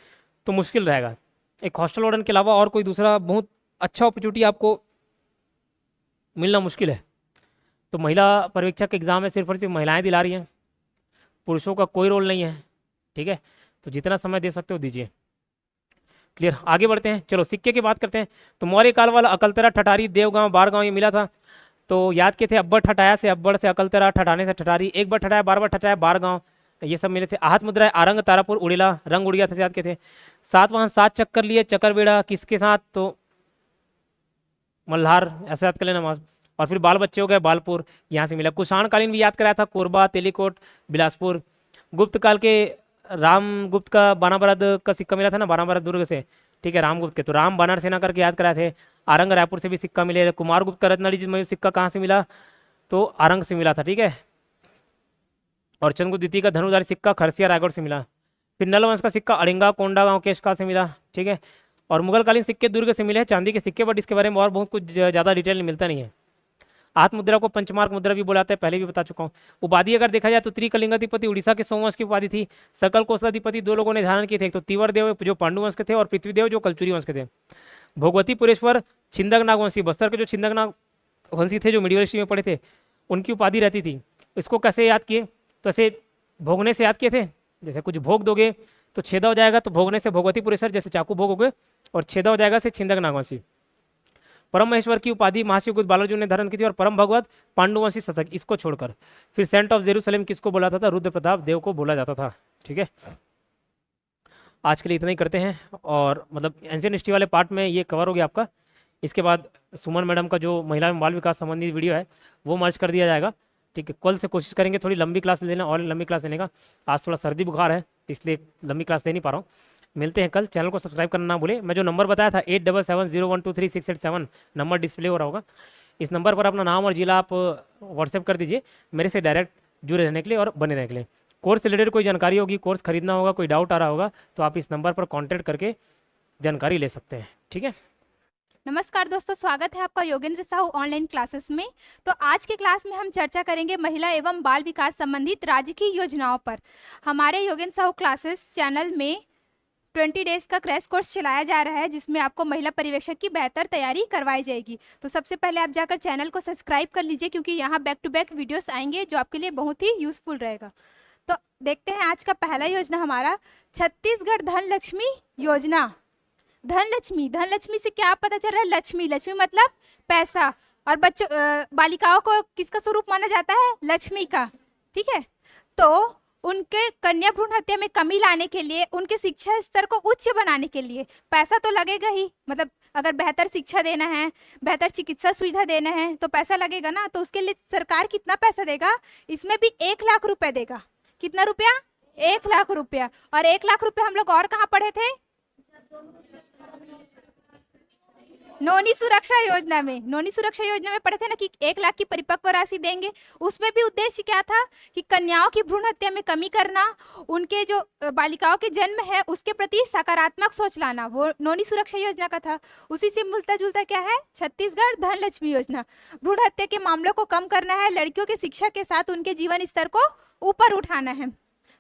Speaker 2: तो मुश्किल रहेगा। एक हॉस्टल वार्डन के अलावा और कोई दूसरा बहुत अच्छा अपॉर्चुनिटी आपको मिलना मुश्किल है। तो महिला पर्यवेक्षक एग्जाम है, सिर्फ और सिर्फ महिलाएं दिला रही हैं, पुरुषों का कोई रोल नहीं है, ठीक है। तो जितना समय दे सकते हो दीजिए। क्लियर? आगे बढ़ते हैं, चलो सिक्के की बात करते हैं। तो मौर्य काल वाला अकलतरा, ठठारी, देवगांव, बारगांव ये मिला था। तो याद किए थे? अब्बड़ ठठाया से अब्बड़, से अकलतरा, ठठाने से ठठारी, एक बार ठठाया, बार ठठाया, बारगांव, ये सब मिले थे। आहत मुद्रा, आरंग, तारापुर, उड़ीला, रंग उड़ गया था, याद किए थे। 7 वहाँ 7 चक्कर लिए, चक्करबेड़ा किसके साथ? तो मल्हार, ऐसे याद कर लेना मास। और फिर बाल बच्चे हो गए, बालपुर, यहाँ से मिला। कुषाण कालीन भी याद कराया था, कोरबा, तेलीकोट, बिलासपुर। गुप्त काल के राम गुप्त का बानाबरद का सिक्का मिला था ना, बानाबरद दुर्ग से, ठीक है, रामगुप्त के। तो राम बानर सेना करके याद कराए थे। आरंग रायपुर से भी सिक्का मिले। कुमार गुप्त का रत्नावली में सिक्का कहाँ से मिला? तो आरंग से मिला था, ठीक है। और चंद्रगुप्त द्वितीय का धनुधारी सिक्का खरसिया रायगढ़ से मिला। फिर नलवंश का सिक्का अड़िंगा, कोंडागांव, केशका से मिला, ठीक है। और मुगलकालीन सिक्के दुर्ग से मिले हैं, चांदी के सिक्के, बट इसके बारे में और बहुत कुछ ज़्यादा डिटेल मिलता नहीं है। आहत मुद्रा को पंचमार्क मुद्रा भी बोलाते हैं, पहले भी बता चुका हूँ। उपाधि अगर देखा जाए तो त्रिकलिंगाधिपति उड़ीसा के सोमवंश की उपाधि थी। सकल कोसलाधिपति 2 लोगों ने धारण किए थे, एक तो तिवरदेव जो पांडु वंश के थे, और पृथ्वीदेव जो कलचुरी वंश के थे। भोगवती पुरेश्वर छिंदक नागवंशी, बस्तर के जो छिंदक नागवंशी थे जो मिडिवल हिस्ट्री में पढ़े थे, उनकी उपाधि रहती थी। इसको कैसे याद किए? तो ऐसे भोगने से याद किए थे। जैसे कुछ भोग दोगे तो छेदा हो जाएगा, तो भोगने से भोगवती पुरेश्वर, जैसे चाकू भोग हो गए, और छेदा हो जाएगा से छिंदक नागवंशी। परम महेश्वर की उपाधि महाशिवगुप्त बालार्जुन ने धारण की थी, और परम भगवत पांडुवंशी शासक, इसको छोड़कर। फिर सेंट ऑफ जेरूसलेम किसको बोला जाता था? रुद्र प्रताप देव को बोला जाता था, ठीक है। आज के लिए इतना ही करते हैं। और मतलब एंशियंट हिस्ट्री वाले पार्ट में ये कवर हो गया आपका। इसके बाद सुमन मैडम का जो महिला एवं बाल विकास संबंधी वीडियो है वो मर्ज कर दिया जाएगा, ठीक है। कल से कोशिश करेंगे थोड़ी लंबी क्लास लेना, और लंबी क्लास लेने का। आज थोड़ा सर्दी बुखार है इसलिए लंबी क्लास ले नहीं पा रहा हूँ। मिलते हैं कल। चैनल को सब्सक्राइब करना ना भूले। मैं जो नंबर बताया था 8770123687 नंबर डिस्प्ले हो रहा होगा, इस नंबर पर अपना नाम और जिला आप व्हाट्सएप कर दीजिए मेरे से डायरेक्ट जुड़े रहने के लिए और बने रहने के लिए। कोर्स से रिलेटेड कोई जानकारी होगी, कोर्स खरीदना होगा, कोई डाउट आ रहा होगा, तो आप इस नंबर पर कॉन्टैक्ट करके जानकारी ले सकते हैं, ठीक है।
Speaker 3: नमस्कार दोस्तों, स्वागत है आपका योगेंद्र साहू ऑनलाइन क्लासेस में। तो आज के क्लास में हम चर्चा करेंगे महिला एवं बाल विकास संबंधित राज्य की योजनाओं पर। हमारे योगेंद्र साहू क्लासेस चैनल में 20 डेज का क्रैश कोर्स चलाया जा रहा है, जिसमें आपको महिला पर्यवेक्षक की बेहतर तैयारी करवाई जाएगी। तो सबसे पहले आप जाकर चैनल को सब्सक्राइब कर लीजिए, क्योंकि यहाँ बैक टू बैक वीडियोस आएंगे जो आपके लिए बहुत ही यूजफुल रहेगा। तो देखते हैं आज का पहला योजना हमारा छत्तीसगढ़ धन लक्ष्मी योजना। धन लक्ष्मी से क्या पता चल रहा है? लक्ष्मी मतलब पैसा, और बच्चों बालिकाओं को किसका स्वरूप माना जाता है? लक्ष्मी का, ठीक है। तो उनके कन्या भ्रूण हत्या में कमी लाने के लिए, उनके शिक्षा स्तर को उच्च बनाने के लिए पैसा तो लगेगा ही। मतलब अगर बेहतर शिक्षा देना है, बेहतर चिकित्सा सुविधा देना है तो पैसा लगेगा ना। तो उसके लिए सरकार कितना पैसा देगा? इसमें भी 1 लाख रुपए देगा। कितना रुपया? 1 लाख रुपया। और 1 लाख रुपया हम लोग और कहाँ पढ़े थे? नौनी सुरक्षा योजना में। नौनी सुरक्षा योजना में पढ़े थे ना कि 1 लाख की परिपक्व राशि देंगे। उसमें भी उद्देश्य क्या था कि कन्याओं की भ्रूण हत्या में कमी करना, उनके जो बालिकाओं के जन्म है उसके प्रति सकारात्मक सोच लाना, वो नौनी सुरक्षा योजना का था। उसी से मिलता जुलता क्या है? छत्तीसगढ़ धन लक्ष्मी योजना। भ्रूण हत्या के मामलों को कम करना है, लड़कियों की शिक्षा के साथ उनके जीवन स्तर को ऊपर उठाना है।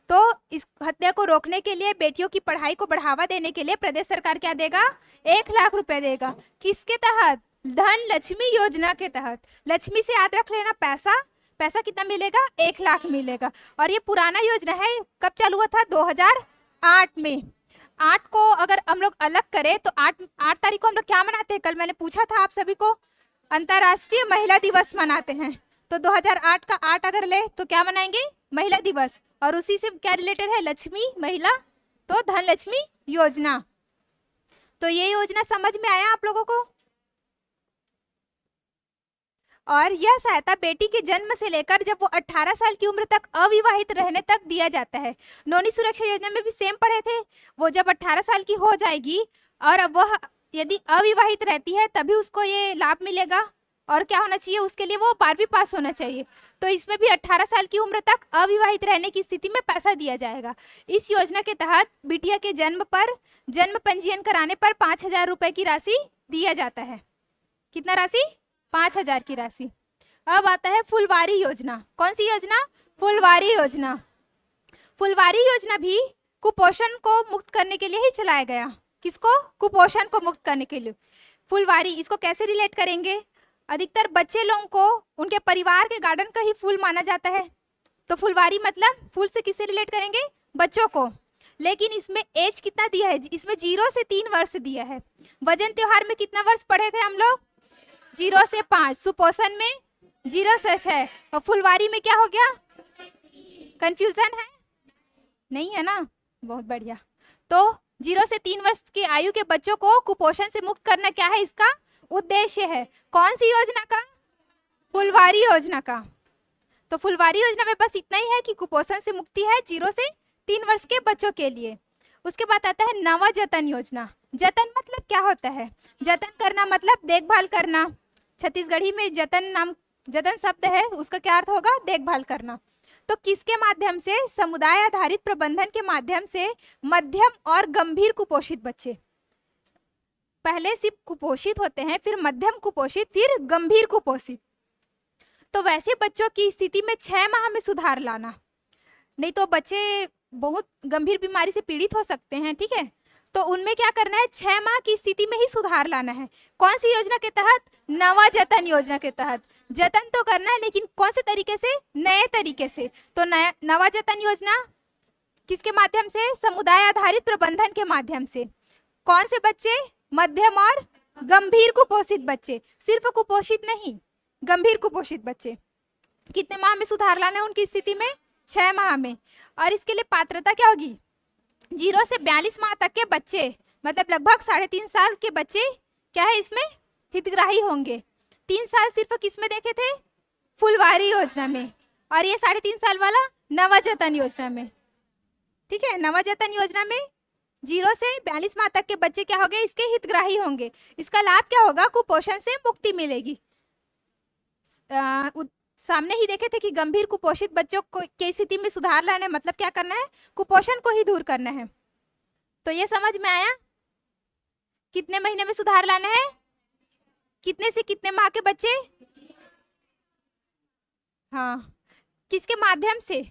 Speaker 3: तो इस हत्या को रोकने के लिए, बेटियों की पढ़ाई को बढ़ावा देने के लिए प्रदेश सरकार क्या देगा? 1,00,000 रुपए देगा। किसके तहत? धन लक्ष्मी योजना के तहत। लक्ष्मी से याद रख लेना, पैसा पैसा कितना मिलेगा? 1,00,000 मिलेगा। और ये पुराना योजना है, कब चालू हुआ था? 2008 में। 8 को अगर हम लोग अलग करें तो 8 तारीख को हम लोग क्या मनाते हैं? कल मैंने पूछा था आप सभी को, अंतर्राष्ट्रीय महिला दिवस मनाते हैं। तो 2008 का 8 अगर ले तो क्या मनाएंगे? महिला दिवस। और उसी से क्या रिलेटेड है? लक्ष्मी, महिला, तो धन लक्ष्मी योजना। तो ये योजना समझ में आया आप लोगों को? और यह सहायता बेटी के जन्म से लेकर जब वो 18 साल की उम्र तक अविवाहित रहने तक दिया जाता है। नौनी सुरक्षा योजना में भी सेम पढ़े थे। वो जब 18 साल की हो जाएगी और अब वह यदि अविवाहित रहती है तभी उसको ये लाभ मिलेगा। और क्या होना चाहिए उसके लिए? वो 12वीं पास होना चाहिए। तो इसमें भी 18 साल की उम्र तक अविवाहित रहने की स्थिति में पैसा दिया जाएगा। इस योजना के तहत बिटिया के जन्म पर जन्म पंजीयन कराने पर 5,000 रुपए की राशि दिया जाता है। कितना राशि? 5,000 की राशि। अब आता है फुलवारी योजना। कौन सी योजना? फुलवारी योजना। फुलवारी योजना भी कुपोषण को मुक्त करने के लिए ही चलाया गया। किसको? कुपोषण को मुक्त करने के लिए। फुलवारी, इसको कैसे रिलेट करेंगे? अधिकतर बच्चे लोगों को उनके परिवार के गार्डन का ही फूल माना जाता है। तो फुलवारी मतलब फूल से किससे रिलेट करेंगे? बच्चों को। लेकिन इसमें एज कितना दिया है? इसमें 0 से 3 वर्ष दिया है। वजन त्योहार में कितना वर्ष पढ़े थे हम लोग? 0 से 5। सुपोषण में 0 से 6। और फुलवारी में क्या हो गया? कंफ्यूजन है? नहीं है ना? बहुत बढ़िया। तो 0 से 3 वर्ष की आयु के बच्चों को कुपोषण से मुक्त करना क्या है इसका उद्देश्य है? कौन सी योजना का? फुलवारी योजना का। तो फुलवारी योजना में बस इतना ही है कि कुपोषण से मुक्ति है 0 से 3 वर्ष के बच्चों के लिए। उसके बाद आता है नवा जतन योजना। जतन मतलब क्या होता है? जतन करना मतलब देखभाल करना। छत्तीसगढ़ी में जतन शब्द है, उसका क्या अर्थ होगा? देखभाल करना। तो किसके माध्यम से? समुदाय आधारित प्रबंधन के माध्यम से मध्यम और गंभीर कुपोषित बच्चे, पहले सिर्फ कुपोषित होते हैं, फिर मध्यम कुपोषित, फिर गंभीर कुपोषित। तो वैसे बच्चों की स्थिति में 6 माह में सुधार लाना। नहीं तो बच्चे बहुत गंभीर बीमारी से पीड़ित हो सकते हैं, ठीक है? तो उनमें क्या करना है? 6 माह की स्थिति में ही सुधार लाना है। कौन सी योजना के तहत? नवा जतन योजना के तहत। जतन तो करना है लेकिन कौन से तरीके से? नए तरीके से। तो नवा जतन योजना किसके माध्यम से? समुदाय आधारित प्रबंधन के माध्यम से। कौन से बच्चे? मध्यम और गंभीर कुपोषित बच्चे। सिर्फ कुपोषित नहीं, गंभीर कुपोषित बच्चे। कितने माह में सुधार लाना है उनकी स्थिति में? 6 माह में। और इसके लिए पात्रता क्या होगी? 0 से 42 माह तक के बच्चे, मतलब लगभग 3.5 साल के बच्चे क्या है इसमें? हितग्राही होंगे। 3 साल सिर्फ किस में देखे थे? फुलवारी योजना में। और ये 3.5 साल वाला नवा जतन योजना में। ठीक है, नवा जतन योजना में 0 से 42 माह तक के बच्चे क्या होंगे? इसके हितग्राही होंगे। इसका लाभ क्या होगा? कुपोषण से मुक्ति मिलेगी। सामने ही देखे थे कि गंभीर कुपोषित बच्चों को की स्थिति में सुधार लाना है, मतलब क्या करना है? कुपोषण को ही दूर करना है। तो ये समझ में आया? कितने महीने में सुधार लाना है? कितने से कितने माह के बच्चे? हाँ, किसके माध्यम से?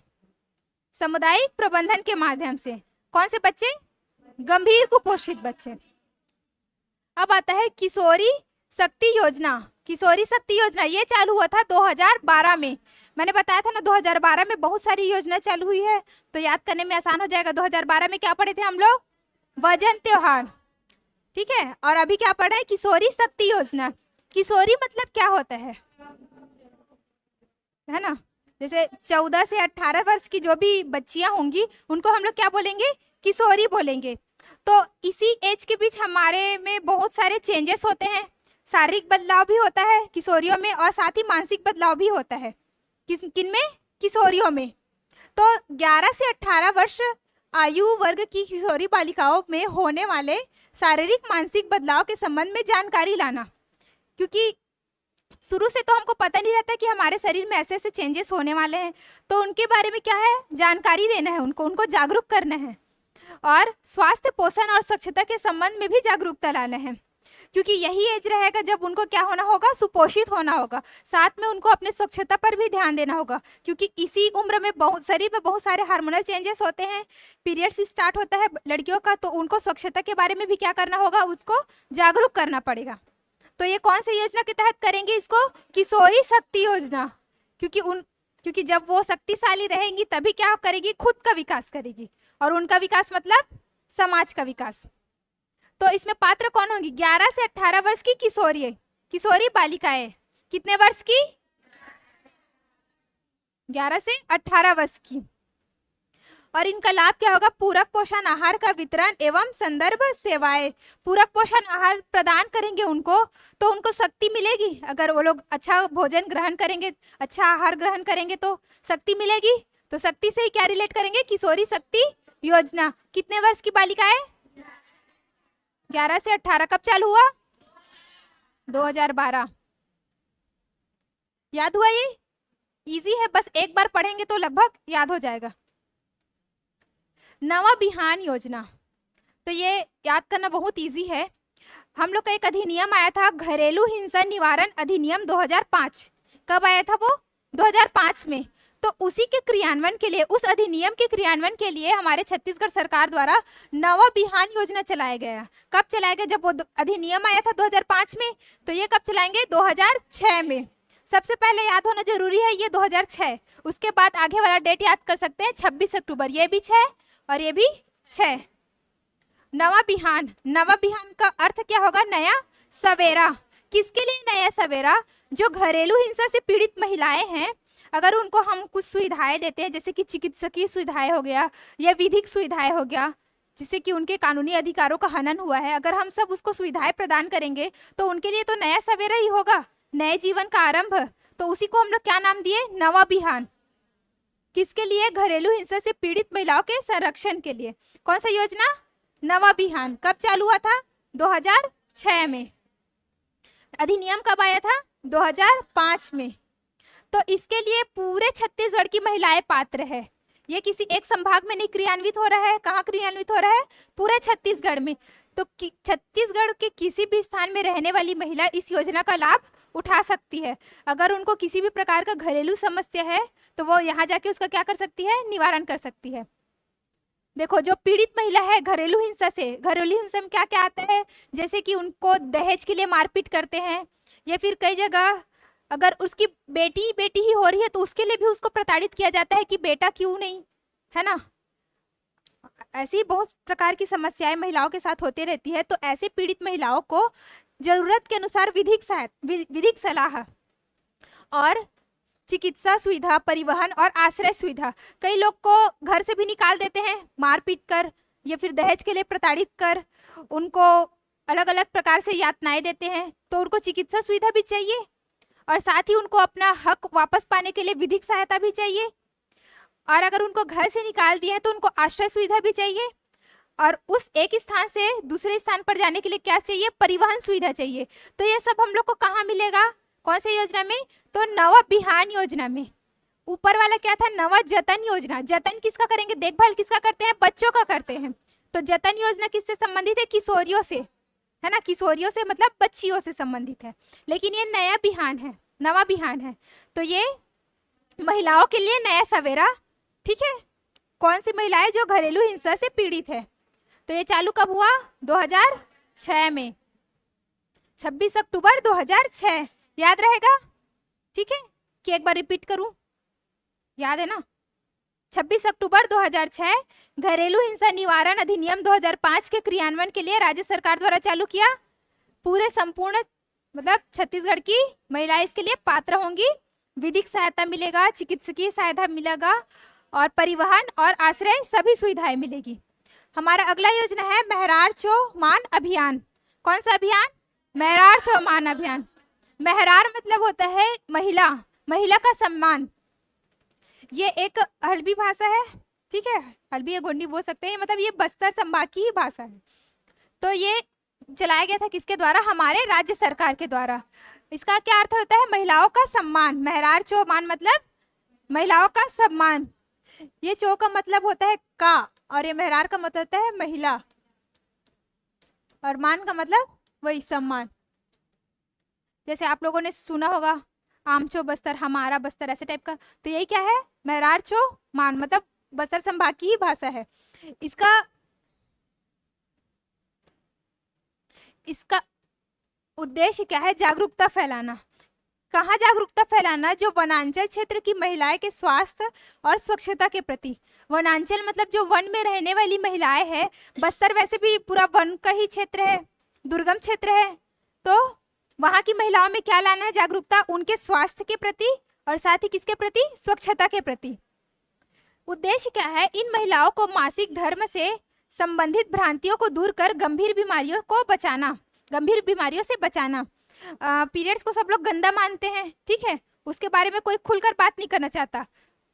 Speaker 3: सामुदायिक प्रबंधन के माध्यम से। कौन से बच्चे? गंभीर कुपोषित बच्चे। अब आता है किशोरी शक्ति योजना। किशोरी शक्ति योजना ये चालू हुआ था 2012 में। मैंने बताया था ना 2012 में बहुत सारी योजना चालू हुई है, तो याद करने में आसान हो जाएगा। 2012 में क्या पढ़े थे हम लोग? वजन त्योहार, ठीक है। और अभी क्या पढ़ रहे हैं? किशोरी शक्ति योजना। किशोरी मतलब क्या होता है ना? जैसे 14 से 18 वर्ष की जो भी बच्चियां होंगी उनको हम लोग क्या बोलेंगे? किशोरी बोलेंगे। तो इसी एज के बीच हमारे में बहुत सारे चेंजेस होते हैं। शारीरिक बदलाव भी होता है किशोरियों में और साथ ही मानसिक बदलाव भी होता है। किन में? किशोरियों में। तो 11 से 18 वर्ष आयु वर्ग की किशोरी बालिकाओं में होने वाले शारीरिक मानसिक बदलाव के संबंध में जानकारी लाना, क्योंकि शुरू से तो हमको पता नहीं रहता कि हमारे शरीर में ऐसे ऐसे चेंजेस होने वाले हैं। तो उनके बारे में क्या है? जानकारी देना है, उनको जागरूक करना है। और स्वास्थ्य, पोषण और स्वच्छता के संबंध में भी जागरूकता लाना है, क्योंकि यही एज रहेगा जब उनको क्या होना होगा, सुपोषित होना होगा। साथ में उनको अपने स्वच्छता पर भी ध्यान देना होगा, क्योंकि इसी उम्र में शरीर में बहुत सारे हार्मोनल चेंजेस होते हैं, पीरियड्स स्टार्ट होता है लड़कियों का, तो उनको स्वच्छता के बारे में भी क्या करना होगा, उसको जागरूक करना पड़ेगा। तो ये कौन सी योजना के तहत करेंगे इसको, किशोरी शक्ति योजना, क्योंकि जब वो शक्तिशाली रहेंगी तभी क्या करेगी, खुद का विकास करेगी, और उनका विकास मतलब समाज का विकास। तो इसमें पात्र कौन होंगी, 11 से 18 वर्ष की किशोरी बालिकाएं। कितने वर्ष की, 11 से 18 वर्ष की। और इनका लाभ क्या होगा, पूरक पोषण आहार का वितरण एवं संदर्भ सेवाएं। पूरक पोषण आहार प्रदान करेंगे उनको, तो उनको शक्ति मिलेगी। अगर वो लोग अच्छा भोजन ग्रहण करेंगे, अच्छा आहार ग्रहण करेंगे तो शक्ति मिलेगी। तो शक्ति से ही क्या रिलेट करेंगे, किशोरी शक्ति योजना। कितने वर्ष की बालिकाएं, 11 से 18। कब चालू हुआ, 2012। याद हुआ, ये इजी है, बस एक बार पढ़ेंगे तो लगभग याद हो जाएगा। नवा बिहान योजना, तो ये याद करना बहुत इजी है। हम लोग का एक अधिनियम आया था, घरेलू हिंसा निवारण अधिनियम 2005। कब आया था वो, 2005 में। तो उसी के क्रियान्वयन के लिए, उस अधिनियम के क्रियान्वयन के लिए हमारे छत्तीसगढ़ सरकार द्वारा नवा बिहान योजना चलाया गया। कब चलाया गया, जब वो अधिनियम आया था 2005 में, तो ये कब चलाएंगे, 2006 में। सबसे पहले याद होना जरूरी है ये 2006, उसके बाद आगे वाला डेट याद कर सकते हैं 26 अक्टूबर, ये भी 6 और ये भी 6। नवा बिहान का अर्थ क्या होगा, नया सवेरा। किसके लिए नया सवेरा, जो घरेलू हिंसा से पीड़ित महिलाएं हैं, अगर उनको हम कुछ सुविधाएं देते हैं, जैसे कि चिकित्सकीय सुविधाएं हो गया या विधिक सुविधाएं हो गया, जिससे कि उनके कानूनी अधिकारों का हनन हुआ है, अगर हम सब उसको सुविधाएं प्रदान करेंगे तो उनके लिए तो नया सवेरा ही होगा, नए जीवन का आरंभ। तो उसी को हम लोग क्या नाम दिए, नवा बिहान। किसके लिए, घरेलू हिंसा से पीड़ित महिलाओं के संरक्षण के लिए। कौन सा योजना, नवा बिहान। कब चालू हुआ था, 2006 में। अधिनियम कब आया था, 2005 में। तो इसके लिए पूरे छत्तीसगढ़ की महिलाएं पात्र है। ये किसी एक संभाग में नहीं क्रियान्वित हो रहा है, कहाँ क्रियान्वित हो रहा है, पूरे छत्तीसगढ़ में। तो छत्तीसगढ़ के किसी भी स्थान में रहने वाली महिला इस योजना का लाभ उठा सकती है। अगर उनको किसी भी प्रकार का घरेलू समस्या है तो वो यहाँ जाके उसका क्या कर सकती है, निवारण कर सकती है। देखो, जो पीड़ित महिला है घरेलू हिंसा से, घरेलू हिंसा में क्या क्या आता है, जैसे कि उनको दहेज के लिए मारपीट करते हैं, या फिर कई जगह अगर उसकी बेटी ही हो रही है तो उसके लिए भी उसको प्रताड़ित किया जाता है कि बेटा क्यों नहीं, है ना। ऐसी बहुत प्रकार की समस्याएं महिलाओं के साथ होती रहती है। तो ऐसे पीड़ित महिलाओं को जरूरत के अनुसार विधिक सलाह और चिकित्सा सुविधा, परिवहन और आश्रय सुविधा। कई लोग को घर से भी निकाल देते हैं मारपीट कर, या फिर दहेज के लिए प्रताड़ित कर, उनको अलग अलग प्रकार से यातनाएं देते हैं। तो उनको चिकित्सा सुविधा भी चाहिए, और साथ ही उनको अपना हक वापस पाने के लिए विधिक सहायता भी चाहिए। और अगर उनको घर से निकाल दिया है तो उनको आश्रय सुविधा भी चाहिए। और उस एक स्थान से दूसरे स्थान पर जाने के लिए क्या चाहिए, परिवहन सुविधा चाहिए। तो ये सब हम लोग को कहाँ मिलेगा, कौन से योजना में, तो नवा बिहान योजना में। ऊपर वाला क्या था, नवा जतन योजना। जतन किसका करेंगे, देखभाल किसका करते हैं, बच्चों का करते हैं। तो जतन योजना किससे संबंधित है, किशोरियों से, है ना। किशोरियों से मतलब बच्चियों से संबंधित है। लेकिन ये नया बिहान है, नवा बिहान है, तो ये महिलाओं के लिए नया सवेरा। ठीक है, कौन सी महिलाएं, जो घरेलू हिंसा से पीड़ित है। तो ये चालू कब हुआ, 2006 में, 26 अक्टूबर 2006। याद रहेगा, ठीक है, कि एक बार रिपीट करूं, याद है ना। 26 अक्टूबर 2006 घरेलू हिंसा निवारण अधिनियम 2005 के क्रियान्वयन के लिए राज्य सरकार द्वारा चालू किया। पूरे संपूर्ण मतलब छत्तीसगढ़ की महिलाएं इसके लिए पात्र होंगी। विधिक सहायता मिलेगा, चिकित्सकीय सहायता मिलेगा, और परिवहन और आश्रय सभी सुविधाएं मिलेगी। हमारा अगला योजना है मेहरार चो मान अभियान। कौन सा अभियान, मेहरार चो मान अभियान। मेहरार मतलब होता है महिला, महिला का सम्मान। ये एक हल्बी भाषा है, ठीक है, हल्बी या गोंडी बोल सकते हैं, मतलब ये बस्तर संभाग की ही भाषा है। तो ये चलाया गया था किसके द्वारा, हमारे राज्य सरकार के द्वारा। इसका क्या अर्थ होता है, महिलाओं का सम्मान। मेहरार चो मान मतलब महिलाओं का सम्मान। ये चो का मतलब होता है का, और ये मेहरार का मतलब होता है महिला, और मान का मतलब वही सम्मान। जैसे आप लोगों ने सुना होगा आमचो बस्तर, हमारा बस्तर, ऐसे टाइप का। तो यही क्या है, महरारचो मान, मतलब बस्तर संभाग की ही भाषा है। इसका उद्देश्य क्या है, जागरूकता फैलाना। कहाँ जागरूकता फैलाना, जो वनांचल क्षेत्र की महिलाएं के स्वास्थ्य और स्वच्छता के प्रति। वनांचल मतलब जो वन में रहने वाली महिलाएं हैं, बस्तर वैसे भी पूरा वन का ही क्षेत्र है, दुर्गम क्षेत्र है, तो वहाँ की महिलाओं में क्या लाना है, जागरूकता, उनके स्वास्थ्य के प्रति और साथ ही किसके प्रति, स्वच्छता के प्रति। उद्देश्य क्या है, इन महिलाओं को मासिक धर्म से संबंधित भ्रांतियों को दूर कर गंभीर बीमारियों को बचाना, गंभीर बीमारियों से बचाना। पीरियड्स को सब लोग गंदा मानते हैं, ठीक है, उसके बारे में कोई खुलकर बात नहीं करना चाहता,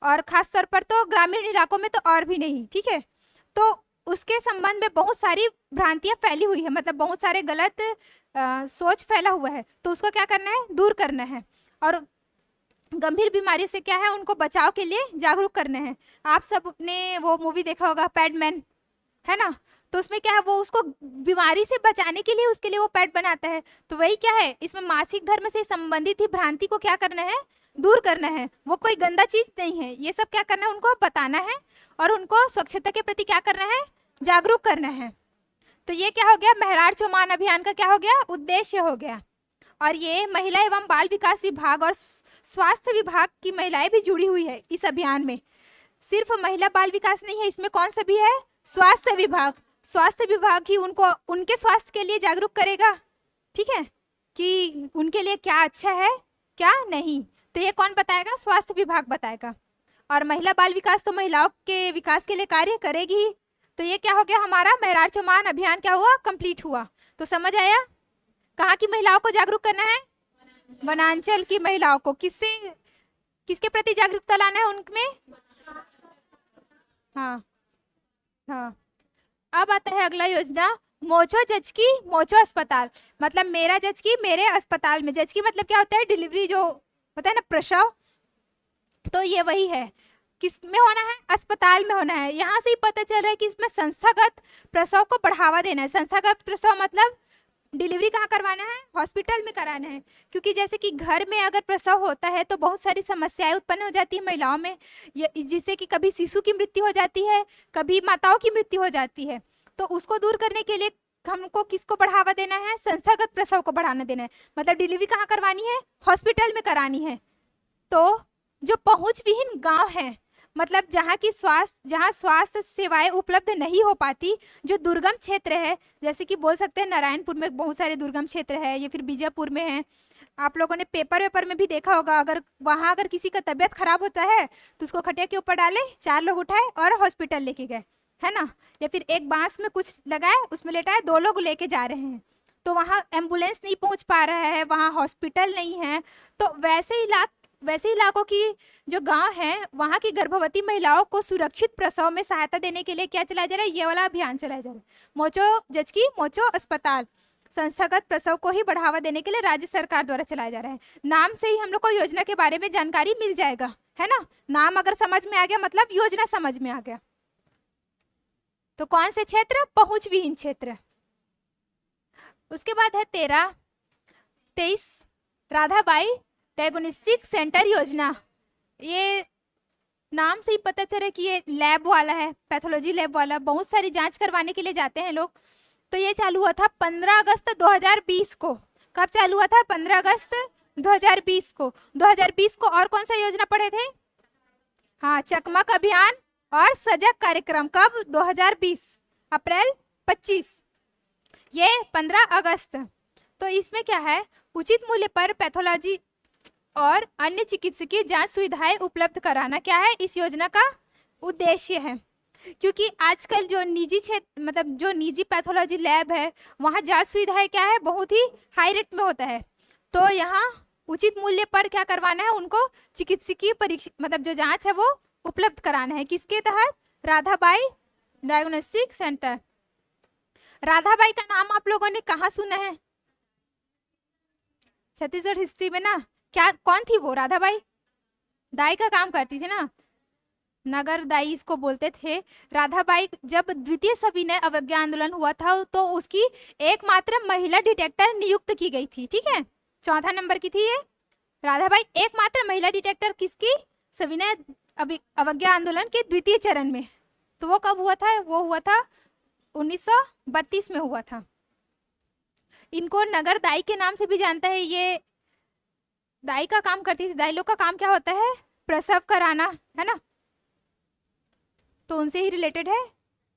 Speaker 3: और खास तौर पर तो ग्रामीण इलाकों में तो और भी नहीं, ठीक है। तो उसके संबंध में बहुत सारी भ्रांतियां फैली हुई है, मतलब बहुत सारे गलत सोच फैला हुआ है, तो उसको क्या करना है, दूर करना है, और गंभीर बीमारियों से क्या है, उनको बचाव के लिए जागरूक करना है। आप सब ने वो मूवी देखा होगा पैडमैन, है ना, तो उसमें क्या है, वो उसको बीमारी से बचाने के लिए उसके लिए वो पैड बनाता है। तो वही क्या है, इसमें मासिक धर्म से संबंधित ही भ्रांति को क्या करना है, दूर करना है। वो कोई गंदा चीज नहीं है, ये सब क्या करना है, उनको बताना है और उनको स्वच्छता के प्रति क्या करना है, जागरूक करना है। तो ये क्या हो गया, महरार चौमान अभियान का क्या हो गया, उद्देश्य हो गया। और ये महिला एवं बाल विकास विभाग और स्वास्थ्य विभाग की महिलाएं भी जुड़ी हुई है इस अभियान में। सिर्फ महिला बाल विकास नहीं है, इसमें कौन सा भी है, स्वास्थ्य विभाग। स्वास्थ्य विभाग ही उनको उनके स्वास्थ्य के लिए जागरूक करेगा, ठीक है, कि उनके लिए क्या अच्छा है क्या नहीं, तो ये कौन बताएगा, स्वास्थ्य विभाग बताएगा। और महिला बाल विकास तो महिलाओं के विकास के लिए कार्य करेगी ही। तो ये क्या हो गया, हमारा महरार चौमान अभियान क्या हुआ, कंप्लीट हुआ। तो समझ आया, कहाँ की महिलाओं को जागरूक करना है, वनांचल की महिलाओं को। किसके प्रति जागरूकता लाना है उनमें, हाँ हाँ। अब आता है अगला योजना, मोचो जचकी मोचो अस्पताल, मतलब मेरा जचकी मेरे अस्पताल में। जचकी मतलब क्या होता है, डिलीवरी जो होता है ना, प्रसव, तो ये वही है। किस में होना है, अस्पताल में होना है। यहाँ से ही पता चल रहा है कि इसमें संस्थागत प्रसव को बढ़ावा देना है। संस्थागत प्रसव मतलब डिलीवरी कहाँ करवाना है, हॉस्पिटल में कराना है, क्योंकि जैसे कि घर में अगर प्रसव होता है तो बहुत सारी समस्याएं उत्पन्न हो जाती है महिलाओं में, जिससे कि कभी शिशु की मृत्यु हो जाती है, कभी माताओं की मृत्यु हो जाती है। तो उसको दूर करने के लिए हमको किसको बढ़ावा देना है, संस्थागत प्रसव को बढ़ाना देना है। मतलब डिलीवरी कहाँ करवानी है, हॉस्पिटल में करानी है। तो जो पहुँच विहीन गाँव है, मतलब जहाँ स्वास्थ्य सेवाएं उपलब्ध नहीं हो पाती, जो दुर्गम क्षेत्र है, जैसे कि बोल सकते हैं नारायणपुर में बहुत सारे दुर्गम क्षेत्र है, या फिर बीजापुर में है। आप लोगों ने पेपर वेपर में भी देखा होगा, अगर किसी का तबीयत खराब होता है तो उसको खटिया के ऊपर डाले, 4 लोग उठाए और हॉस्पिटल लेके गए, है ना, या फिर एक बांस में कुछ लगाए उसमें लेटाए, 2 लोग लेके जा रहे हैं, तो वहाँ एम्बुलेंस नहीं पहुँच पा रहा है, वहाँ हॉस्पिटल नहीं है। तो वैसे इलाकों की जो गांव हैं, वहाँ की गर्भवती महिलाओं को सुरक्षित प्रसव में सहायता देने के लिए क्या चलाया जा रहा है, ये वाला अभियान चलाया जा रहा है, मोचो जचकी मोचो अस्पताल। संस्थागत प्रसव को ही बढ़ावा देने के लिए राज्य सरकार द्वारा चलाया जा रहा है। नाम से ही हम लोग को योजना के बारे में जानकारी मिल जाएगा, है ना। नाम अगर समझ में आ गया मतलब योजना समझ में आ गया। तो कौन से क्षेत्र, पहुंच विहीन क्षेत्र। उसके बाद है 23 राधाबाई डायग्नोस्टिक सेंटर योजना। ये नाम से ही पता चला कि ये लैब वाला है, पैथोलॉजी लैब वाला, बहुत सारी जांच करवाने के लिए जाते हैं लोग। तो ये चालू हुआ था 15 अगस्त 2020 को। कब चालू हुआ था, 15 अगस्त 2020 को। 2020 को और कौन सा योजना पढ़े थे, हाँ, चकमक अभियान और सजग कार्यक्रम। कब, 2020 अप्रैल 25, ये 15 अगस्त। तो इसमें क्या है, उचित मूल्य पर पैथोलॉजी और अन्य चिकित्सकीय जांच सुविधाएं उपलब्ध कराना क्या है, इस योजना का उद्देश्य है। क्योंकि आजकल जो निजी क्षेत्र, मतलब जो निजी पैथोलॉजी लैब है, वहाँ जांच सुविधाएं क्या है, बहुत ही हाई रेट में होता है। तो यहाँ उचित मूल्य पर क्या करवाना है, उनको चिकित्सकीय परीक्षा, मतलब जो जांच है वो उपलब्ध कराना है। किसके तहत, राधाबाई डायग्नोस्टिक सेंटर। राधाबाई का नाम आप लोगों ने कहाँ सुना है, छत्तीसगढ़ हिस्ट्री में ना। क्या, कौन थी वो राधाबाई, दाई का काम करती थी ना। नगरदाई इसको बोलते थे। राधाबाई, जब द्वितीय सविनय अवज्ञा आंदोलन हुआ था तो उसकी एकमात्र महिला डिटेक्टर नियुक्त की गई थी। ठीक है, चौथा नंबर की थी ये राधाबाई, एकमात्र महिला डिटेक्टर किसकी? सविनय अवज्ञा आंदोलन के द्वितीय चरण में। तो वो कब हुआ था? वो हुआ था 1932 में हुआ था। इनको नगरदाई के नाम से भी जानता है। ये दाई का काम करती थी। दाई लोग का काम क्या होता है? प्रसव कराना, है ना, तो उनसे ही रिलेटेड है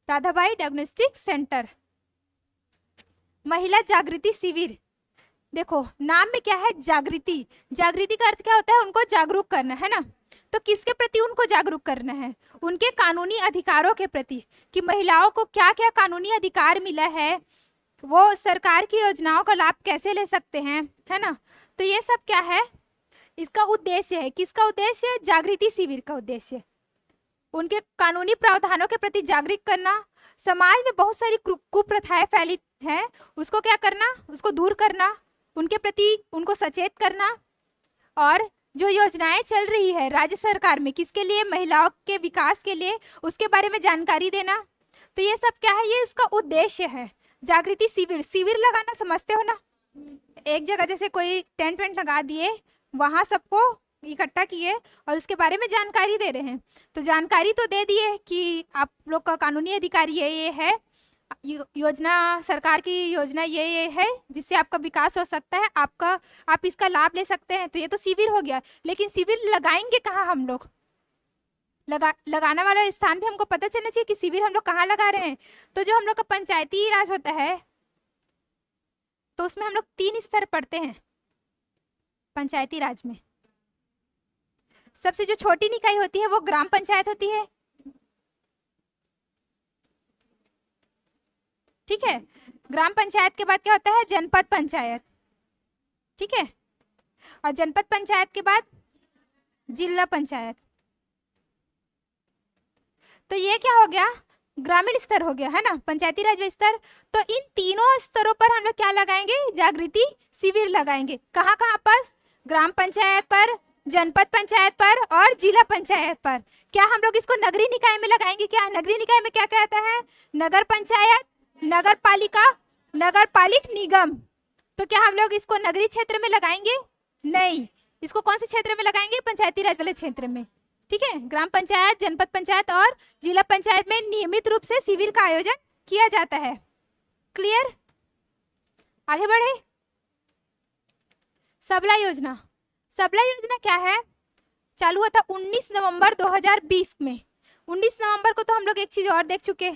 Speaker 3: राधाबाई डायग्नोस्टिक सेंटर। महिला जागृति शिविर, देखो नाम में क्या है? जागृति। जागृति का अर्थ क्या होता है? उनको जागरूक करना, है ना। तो किसके प्रति उनको जागरूक करना है? उनके कानूनी अधिकारों के प्रति, कि महिलाओं को क्या क्या कानूनी अधिकार मिला है, वो सरकार की योजनाओं का लाभ कैसे ले सकते हैं, है ना। तो ये सब क्या है? इसका उद्देश्य है। किसका उद्देश्य? जागृति शिविर का उद्देश्य उनके कानूनी प्रावधानों के प्रति जागरूक करना। समाज में बहुत सारी कुप्रथाएं फैली हैं, उसको क्या करना? उसको दूर करना, उनके प्रति उनको सचेत करना, और जो योजनाएं चल रही है राज्य सरकार में किसके लिए? महिलाओं के विकास के लिए, उसके बारे में जानकारी देना। तो ये सब क्या है? ये उसका उद्देश्य है। जागृति शिविर, शिविर लगाना समझते हो ना? एक जगह जैसे कोई टेंट वेंट लगा दिए, वहां सबको इकट्ठा किए और उसके बारे में जानकारी दे रहे हैं। तो जानकारी तो दे दिए कि आप लोग का कानूनी अधिकार ये है, योजना, सरकार की योजना ये है जिससे आपका विकास हो सकता है, आप इसका लाभ ले सकते हैं। तो ये तो शिविर हो गया। लेकिन शिविर लगाएंगे कहाँ हम लोग? लगाने वाला स्थान भी हमको पता चलना चाहिए कि शिविर हम लोग कहाँ लगा रहे हैं। तो जो हम लोग का पंचायती राज होता है, तो उसमें हम लोग 3 स्तर पढ़ते हैं पंचायती राज में। सबसे जो छोटी निकाय होती है वो ग्राम पंचायत होती है। ठीक है, ग्राम पंचायत के बाद क्या होता है? जनपद पंचायत। ठीक है, और जनपद पंचायत के बाद जिला पंचायत। तो ये क्या हो गया? ग्रामीण स्तर हो गया, है ना, पंचायती राज स्तर। तो इन तीनों स्तरों पर हम लोग क्या लगाएंगे? जागृति शिविर लगाएंगे। कहाँ कहाँ पर? ग्राम पंचायत पर, जनपद पंचायत पर और जिला पंचायत पर। क्या हम लोग इसको नगरीय निकाय में लगाएंगे? क्या नगरीय निकाय में क्या कहता है? नगर पंचायत, नगर पालिका, नगर पालिक निगम। तो क्या हम लोग इसको नगरीय क्षेत्र में लगाएंगे? नहीं। इसको कौन से क्षेत्र में लगाएंगे? पंचायती राज वाले क्षेत्र में। ठीक है, ग्राम पंचायत, जनपद पंचायत और जिला पंचायत में नियमित रूप से शिविर का आयोजन किया जाता है। क्लियर? आगे बढ़े। सबला योजना। सबला योजना क्या है? चालू हुआ था 19 नवंबर 2020 में। 19 नवंबर को तो हम लोग एक चीज और देख चुके,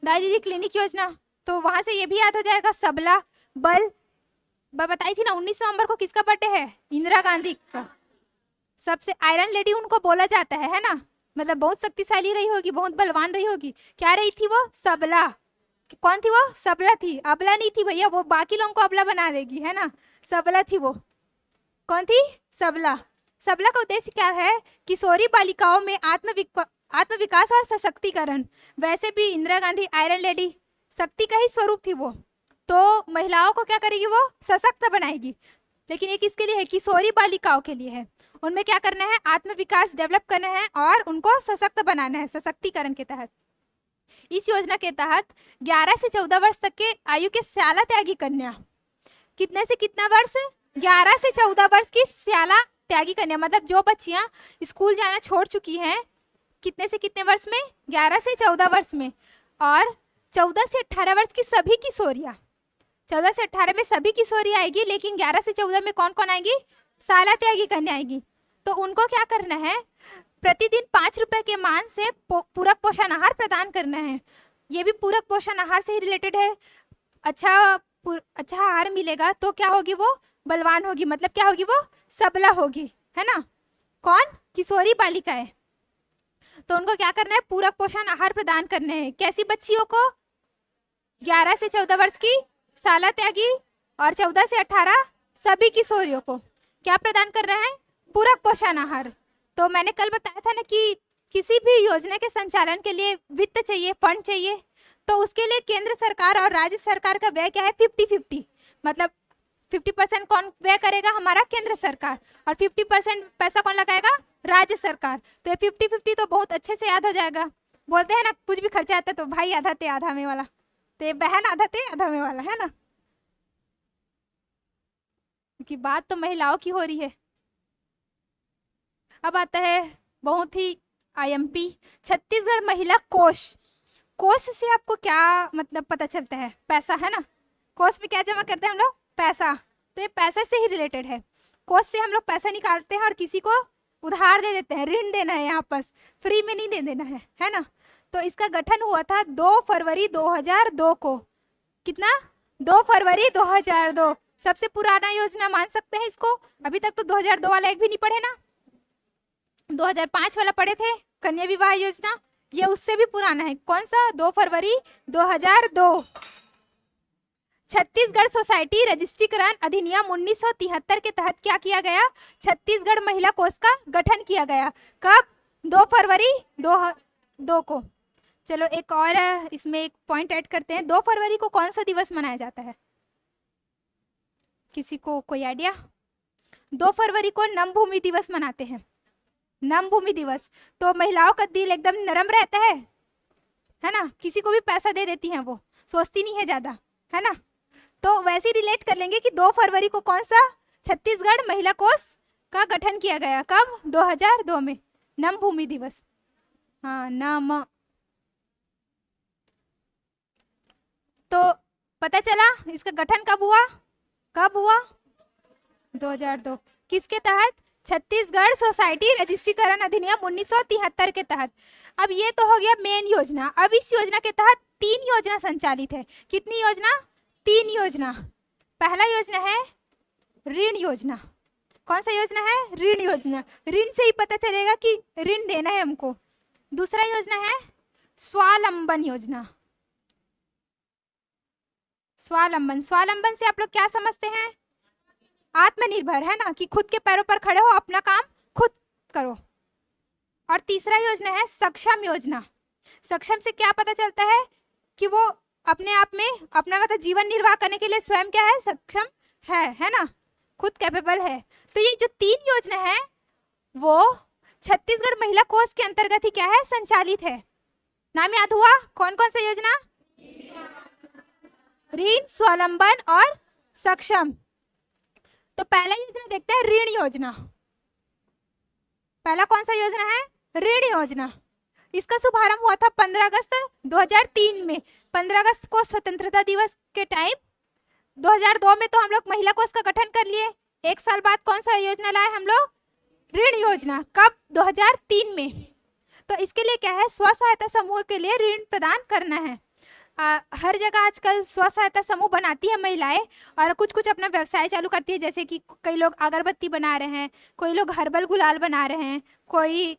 Speaker 3: दादी जी क्लिनिक योजना। तो वहां से ये भी याद हो जाएगा। सबला बल बताई थी ना, 19 नवंबर को किसका बर्थडे है? इंदिरा गांधी का। सबसे आयरन लेडी उनको बोला जाता है ना, मतलब बहुत शक्तिशाली रही होगी, बहुत बलवान रही होगी। क्या रही थी वो? सबला। कौन थी वो? सबला थी, अबला नहीं थी भैया, वो बाकी लोगों को अबला बना देगी, है ना। सबला थी वो। कौन थी? सबला। सबला का उद्देश्य क्या है? किशोरी बालिकाओं में आत्मविकास और सशक्तिकरण। वैसे भी इंदिरा गांधी आयरन लेडी, शक्ति का ही स्वरूप थी वो, तो महिलाओं को क्या करेगी? वो सशक्त बनाएगी। लेकिन ये किसके लिए है? किशोरी बालिकाओं के लिए है। उनमें क्या करना है? आत्मविकास डेवलप करना है और उनको सशक्त बनाना है, सशक्तिकरण के तहत। इस योजना के तहत 11 से 14 वर्ष तक के आयु के श्याला त्यागी कन्या, कितने से कितना वर्ष? 11 से 14 वर्ष की श्याला त्यागी कन्या, मतलब जो बच्चियां स्कूल जाना छोड़ चुकी हैं, कितने से कितने वर्ष में? 11 से 14 वर्ष में। और 14 से 18 वर्ष की सभी किशोरियां, 14 से 18 में सभी किशोरी आएगी, लेकिन 11 से 14 में कौन कौन आएगी? शाला त्यागी कन्या आएगी। तो उनको क्या करना है? प्रतिदिन 5 रुपए के मान से पूरक पोषण आहार प्रदान करना है। ये भी पूरक पोषण आहार से ही रिलेटेड है। अच्छा आहार मिलेगा तो क्या होगी? वो बलवान होगी, मतलब क्या होगी? वो सबला होगी, है ना। कौन? किशोरी बालिकाएं। तो उनको क्या करना है? पूरक पोषण आहार प्रदान करने हैं। कैसी बच्चियों को? 11 से 14 वर्ष की शाला त्यागी और 14 से 18 सभी किशोरियों को क्या प्रदान कर रहे हैं? पूरक पोषण आहार। तो मैंने कल बताया था ना कि किसी भी योजना के संचालन के लिए वित्त चाहिए, फंड चाहिए, तो उसके लिए केंद्र सरकार और राज्य सरकार का व्यय क्या है? 50-50, मतलब 50% कौन व्यय करेगा? हमारा केंद्र सरकार, और 50% पैसा कौन लगाएगा? राज्य सरकार। तो ये 50-50 तो बहुत अच्छे से याद हो जाएगा। बोलते हैं ना कुछ भी खर्चा आता है तो भाई आधा ते आधा में वाला, तो ये बहन आधा ते आधा में वाला है ना, क्योंकि बात तो महिलाओं की हो रही है। अब आता है बहुत ही आईएमपी, छत्तीसगढ़ महिला कोष। कोष से आपको क्या मतलब पता चलता है? पैसा है ना, कोष में क्या जमा करते हैं हम लोग? पैसा। तो ये पैसा से ही रिलेटेड है। कोष से हम लोग पैसा निकालते हैं और किसी को उधार दे देते हैं, ऋण देना है, यहाँ पर फ्री में नहीं दे देना है ना। तो इसका गठन हुआ था 2 फरवरी 2002 को। कितना? 2 फरवरी 2002। सबसे पुराना योजना मान सकते हैं इसको। अभी तक तो 2002 वाला एक भी नहीं पढ़े ना, 2005 वाला पढ़े थे, कन्या विवाह योजना। ये उससे भी पुराना है। कौन सा? 2 फरवरी 2002। छत्तीसगढ़ सोसाइटी रजिस्ट्रीकरण अधिनियम 1973 के तहत क्या किया गया? छत्तीसगढ़ महिला कोष का गठन किया गया। कब? 2 फरवरी 2002 को। चलो एक और इसमें एक पॉइंट ऐड करते हैं। 2 फरवरी को कौन सा दिवस मनाया जाता है? किसी को कोई आइडिया? 2 फरवरी को नमभूमि दिवस मनाते हैं। नमभूमि दिवस। तो महिलाओं का दिल एकदम नरम रहता है ना, किसी को भी पैसा दे देती हैं, वो सोचती नहीं है ज्यादा, है ना। तो वैसे ही रिलेट कर लेंगे कि 2 फरवरी को कौन सा छत्तीसगढ़ महिला कोष का गठन किया गया? कब? 2002 में, नमभूमि दिवस। हाँ, नम। तो पता चला इसका गठन कब हुआ? कब हुआ? 2002। किसके तहत? छत्तीसगढ़ सोसाइटी रजिस्ट्रीकरण अधिनियम 1973 के तहत। अब ये तो हो गया मेन योजना। अब इस योजना के तहत 3 योजना संचालित है। कितनी योजना? 3 योजना। पहला योजना है ऋण योजना। कौन सा योजना है? ऋण योजना। ऋण से ही पता चलेगा कि ऋण देना है हमको। दूसरा योजना है स्वावलंबन योजना। स्वावलंबन, स्वावलंबन से आप लोग क्या समझते हैं? आत्मनिर्भर, है ना, कि खुद के पैरों पर खड़े हो, अपना काम खुद करो। और तीसरा योजना है सक्षम योजना। सक्षम से क्या पता चलता है? कि वो अपने आप में अपना मतलब जीवन निर्वाह करने के लिए स्वयं क्या है? सक्षम है ना, खुद कैपेबल है। तो ये जो 3 योजना है वो छत्तीसगढ़ महिला कोष के अंतर्गत ही क्या है? संचालित है। नाम याद हुआ? कौन कौन सा योजना? ऋण, स्वावलंबन और सक्षम। तो पहला योजना देखते हैं, ऋण योजना। पहला कौन सा योजना है? ऋण योजना। इसका शुभारंभ हुआ था 15 अगस्त 2003 में। 15 अगस्त को स्वतंत्रता दिवस के टाइम 2002 में तो हम लोग महिला कोष का गठन कर लिए। एक साल बाद कौन सा योजना लाए हम लोग? ऋण योजना। कब? 2003 में। तो इसके लिए क्या है? स्व सहायता समूह के लिए ऋण प्रदान करना है। हर जगह आजकल स्व सहायता समूह बनाती है महिलाएं और कुछ कुछ अपना व्यवसाय चालू करती है। जैसे कि कई लोग अगरबत्ती बना रहे हैं, कोई लोग हर्बल गुलाल बना रहे हैं, कोई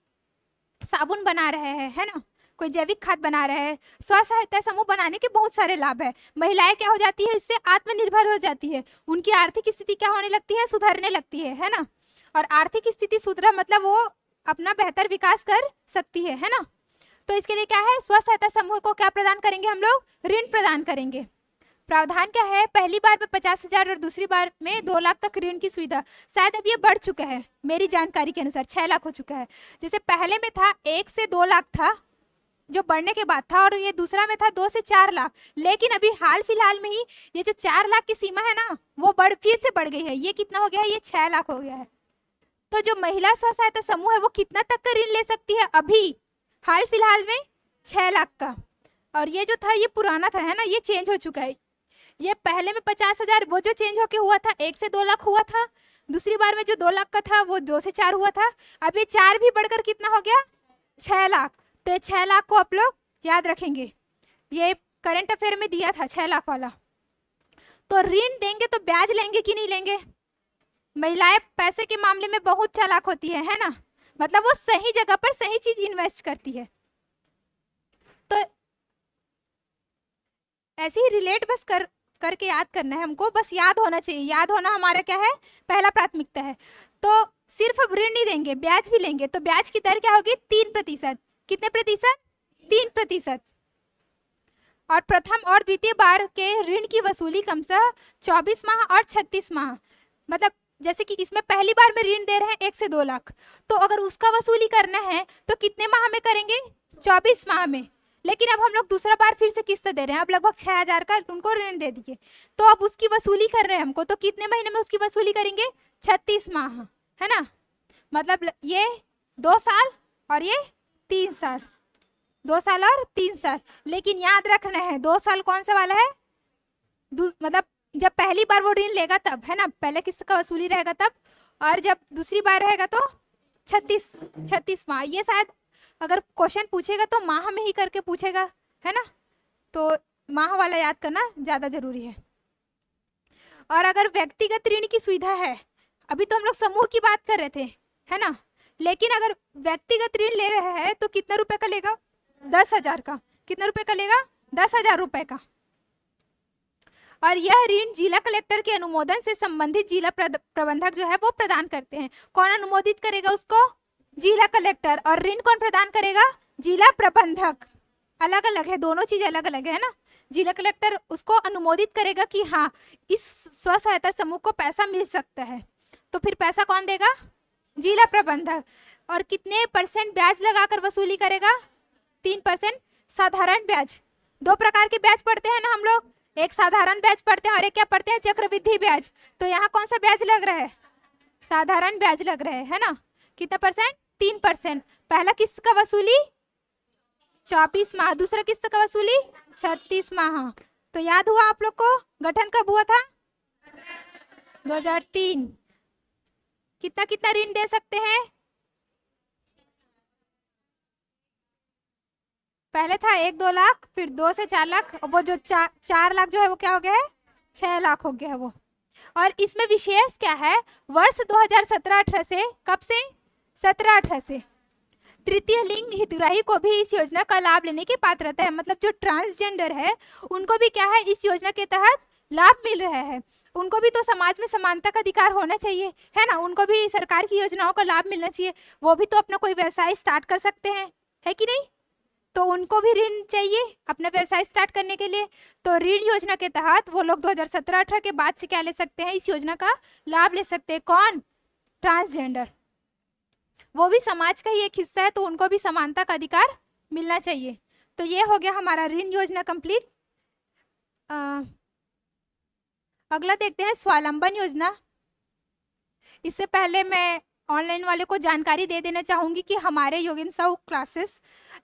Speaker 3: साबुन बना रहे हैं, है ना, कोई जैविक खाद बना रहे हैं। स्व सहायता समूह बनाने के बहुत सारे लाभ है। महिलाएं क्या हो जाती है? इससे आत्मनिर्भर हो जाती है। उनकी आर्थिक स्थिति क्या होने लगती है? सुधरने लगती है ना। और आर्थिक स्थिति सुधरा मतलब वो अपना बेहतर विकास कर सकती है ना। तो इसके लिए क्या है? स्व सहायता समूह को क्या प्रदान करेंगे हम लोग? ऋण प्रदान करेंगे। प्रावधान क्या है? पहली बार में 50,000 और दूसरी बार में 2 लाख तक ऋण की सुविधा। शायद अब ये बढ़ चुका है, मेरी जानकारी के अनुसार 6 लाख हो चुका है। जैसे पहले में था 1 से 2 लाख था, जो बढ़ने के बाद था, और ये दूसरा में था 2 से 4 लाख। लेकिन अभी हाल फिलहाल में ही ये जो 4 लाख की सीमा है ना, वो फिर से बढ़ गई है। ये कितना हो गया है? ये 6 लाख हो गया है। तो जो महिला स्व सहायता समूह है वो कितना तक का ऋण ले सकती है? अभी हाल फिलहाल में 6 लाख का। और ये जो था ये पुराना था, है ना, ये चेंज हो चुका है। ये पहले में 50,000 वो जो चेंज होके हुआ था, 1 से 2 लाख हुआ था। दूसरी बार में जो 2 लाख का था वो 2 से 4 हुआ था। अब ये 4 भी बढ़कर कितना हो गया? 6 लाख। तो ये 6 लाख को आप लोग याद रखेंगे। ये करंट अफेयर में दिया था 6 लाख वाला। तो ऋण देंगे तो ब्याज लेंगे कि नहीं लेंगे? महिलाएं पैसे के मामले में बहुत चालाक होती है ना, मतलब वो सही जगह पर सही चीज इन्वेस्ट करती है। तो ऐसे ही रिलेट बस करके याद करना है हमको, बस याद होना चाहिए। याद होना हमारा क्या है? पहला प्राथमिकता है। तो सिर्फ अब ऋण नहीं देंगे, ब्याज भी लेंगे। तो ब्याज की दर क्या होगी? 3%। कितने प्रतिशत? 3%। और प्रथम और द्वितीय बार के ऋण की वसूली क्रमशः 24 माह और 36 माह, मतलब जैसे कि इसमें पहली बार में ऋण दे रहे हैं 1 से 2 लाख, तो अगर उसका वसूली करना है तो कितने माह में करेंगे? 24 माह में। लेकिन अब हम लोग दूसरा बार फिर से किस्त दे रहे हैं, अब लगभग 6000 का उनको ऋण दे दिए, तो अब उसकी वसूली कर रहे हैं हमको, तो कितने महीने में उसकी वसूली करेंगे? 36 माह, है ना। मतलब ये 2 साल और ये 3 साल, 2 साल और 3 साल। लेकिन याद रखना है 2 साल कौन सा वाला है? मतलब जब पहली बार वो ऋण लेगा तब, है ना, पहले किस्त का वसूली रहेगा तब, और जब दूसरी बार रहेगा तो 36 माह। ये शायद अगर क्वेश्चन पूछेगा तो माह में ही करके पूछेगा, है ना, तो माह वाला याद करना ज़्यादा जरूरी है। और अगर व्यक्तिगत ऋण की सुविधा है, अभी तो हम लोग समूह की बात कर रहे थे, है ना, लेकिन अगर व्यक्तिगत ऋण ले रहे हैं तो कितना रुपए का लेगा? 10,000 का। कितना रुपए का लेगा? 10,000 रुपए का। और यह ऋण जिला कलेक्टर के अनुमोदन से संबंधित जिला प्रबंधक जो है वो प्रदान करते हैं। कौन अनुमोदित करेगा उसको? जिला कलेक्टर। और ऋण कौन प्रदान करेगा? जिला प्रबंधक। अलग अलग है, दोनों चीज अलग अलग है ना। जिला कलेक्टर उसको अनुमोदित करेगा कि हाँ इस स्व सहायता समूह को पैसा मिल सकता है, तो फिर पैसा कौन देगा? जिला प्रबंधक। और कितने % ब्याज लगाकर वसूली करेगा? 3% साधारण ब्याज। 2 प्रकार के ब्याज पढ़ते हैं ना हम लोग, एक साधारण ब्याज पढ़ते हैं और एक क्या पढ़ते हैं? चक्रवृद्धि ब्याज। तो यहाँ कौन सा ब्याज लग रहा है? साधारण ब्याज लग रहा है ना। कितना %? 3%। पहला किस्त का वसूली 24 माह, दूसरा किस्त का वसूली 36 माह। तो याद हुआ आप लोग को गठन कब हुआ था? 2003। कितना कितना ऋण दे सकते हैं? पहले था 1-2 लाख, फिर 2 से 4 लाख, वो जो 4 लाख जो है वो क्या हो गया है? 6 लाख हो गया है वो। और इसमें विशेष क्या है? वर्ष 2017-18 से, कब से? 17-18 से तृतीय लिंग हितग्राही को भी इस योजना का लाभ लेने की पात्रता है। मतलब जो ट्रांसजेंडर है उनको भी क्या है? इस योजना के तहत लाभ मिल रहा है। उनको भी तो समाज में समानता का अधिकार होना चाहिए, है ना। उनको भी सरकार की योजनाओं का लाभ मिलना चाहिए। वो भी तो अपना कोई व्यवसाय स्टार्ट कर सकते हैं, है कि नहीं। तो उनको भी ऋण चाहिए अपना व्यवसाय स्टार्ट करने के लिए। तो ऋण योजना के तहत वो लोग 2017-18 के बाद से क्या ले सकते हैं? इस योजना का लाभ ले सकते हैं। कौन? ट्रांसजेंडर। वो भी समाज का ही एक हिस्सा है, तो उनको भी समानता का अधिकार मिलना चाहिए। तो ये हो गया हमारा ऋण योजना कंप्लीट। अगला देखते हैं स्वावलंबन योजना। इससे पहले मैं ऑनलाइन वाले को जानकारी दे देना चाहूँगी कि हमारे योगेंद्र साहू क्लासेस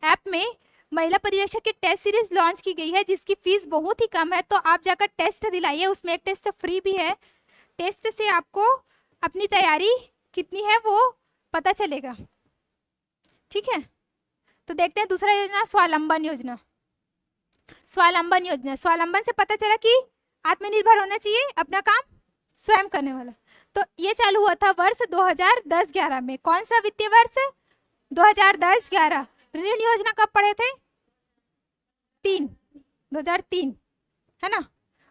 Speaker 3: ऐप में महिला पर्यवेक्षक की टेस्ट सीरीज लॉन्च की गई है, जिसकी फीस बहुत ही कम है। तो आप जाकर टेस्ट दिलाइए, उसमें एक टेस्ट फ्री भी है। टेस्ट से आपको अपनी तैयारी कितनी है वो पता चलेगा, ठीक है। तो देखते हैं दूसरा योजना, स्वावलंबन योजना। स्वावलंबन योजना, स्वावलंबन से पता चला कि आत्मनिर्भर होना चाहिए, अपना काम स्वयं करने वाला। तो ये चालू हुआ था वर्ष 2010-11 में। कौन सा वित्तीय वर्ष? 2010-11। ऋण योजना कब पढ़े थे? 2003, है ना।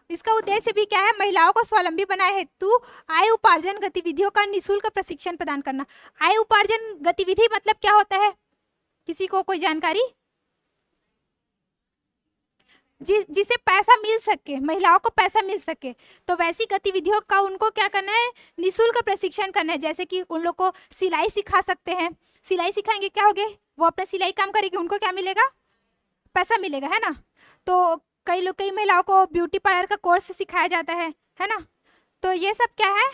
Speaker 3: इसका उद्देश्य भी क्या है? महिलाओं को स्वावलंबी बनाए हेतु आय उपार्जन गतिविधियों का निःशुल्क प्रशिक्षण प्रदान करना। आय उपार्जन गतिविधि मतलब क्या होता है? किसी को कोई जानकारी? जिसे पैसा मिल सके, महिलाओं को पैसा मिल सके, तो वैसी गतिविधियों का उनको क्या करना है? निःशुल्क प्रशिक्षण करना है। जैसे कि उन लोग को सिलाई सिखा सकते हैं। सिलाई सिखाएंगे, क्या होगे? वो अपना सिलाई काम करेगी, उनको क्या मिलेगा? पैसा मिलेगा, है ना। तो कई महिलाओं को ब्यूटी पार्लर का कोर्स सिखाया जाता है ना। तो ये सब क्या है?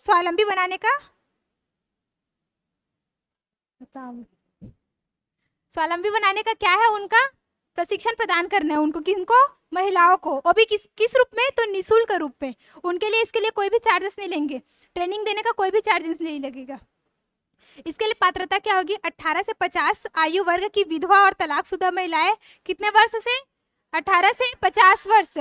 Speaker 3: स्वावलंबी बनाने का, स्वावलंबी बनाने का क्या है? उनका प्रशिक्षण प्रदान करना है उनको। किनको? महिलाओं को। वो भी किस रूप में? तो निःशुल्क रूप में। उनके लिए इसके लिए कोई भी चार्जेस नहीं लेंगे, ट्रेनिंग देने का कोई भी चार्जेस नहीं लगेगा। इसके लिए पात्रता क्या होगी? 18 से 50 आयु वर्ग की विधवा और तलाकशुदा महिलाएं। कितने वर्ष से? 18 से 50 वर्ष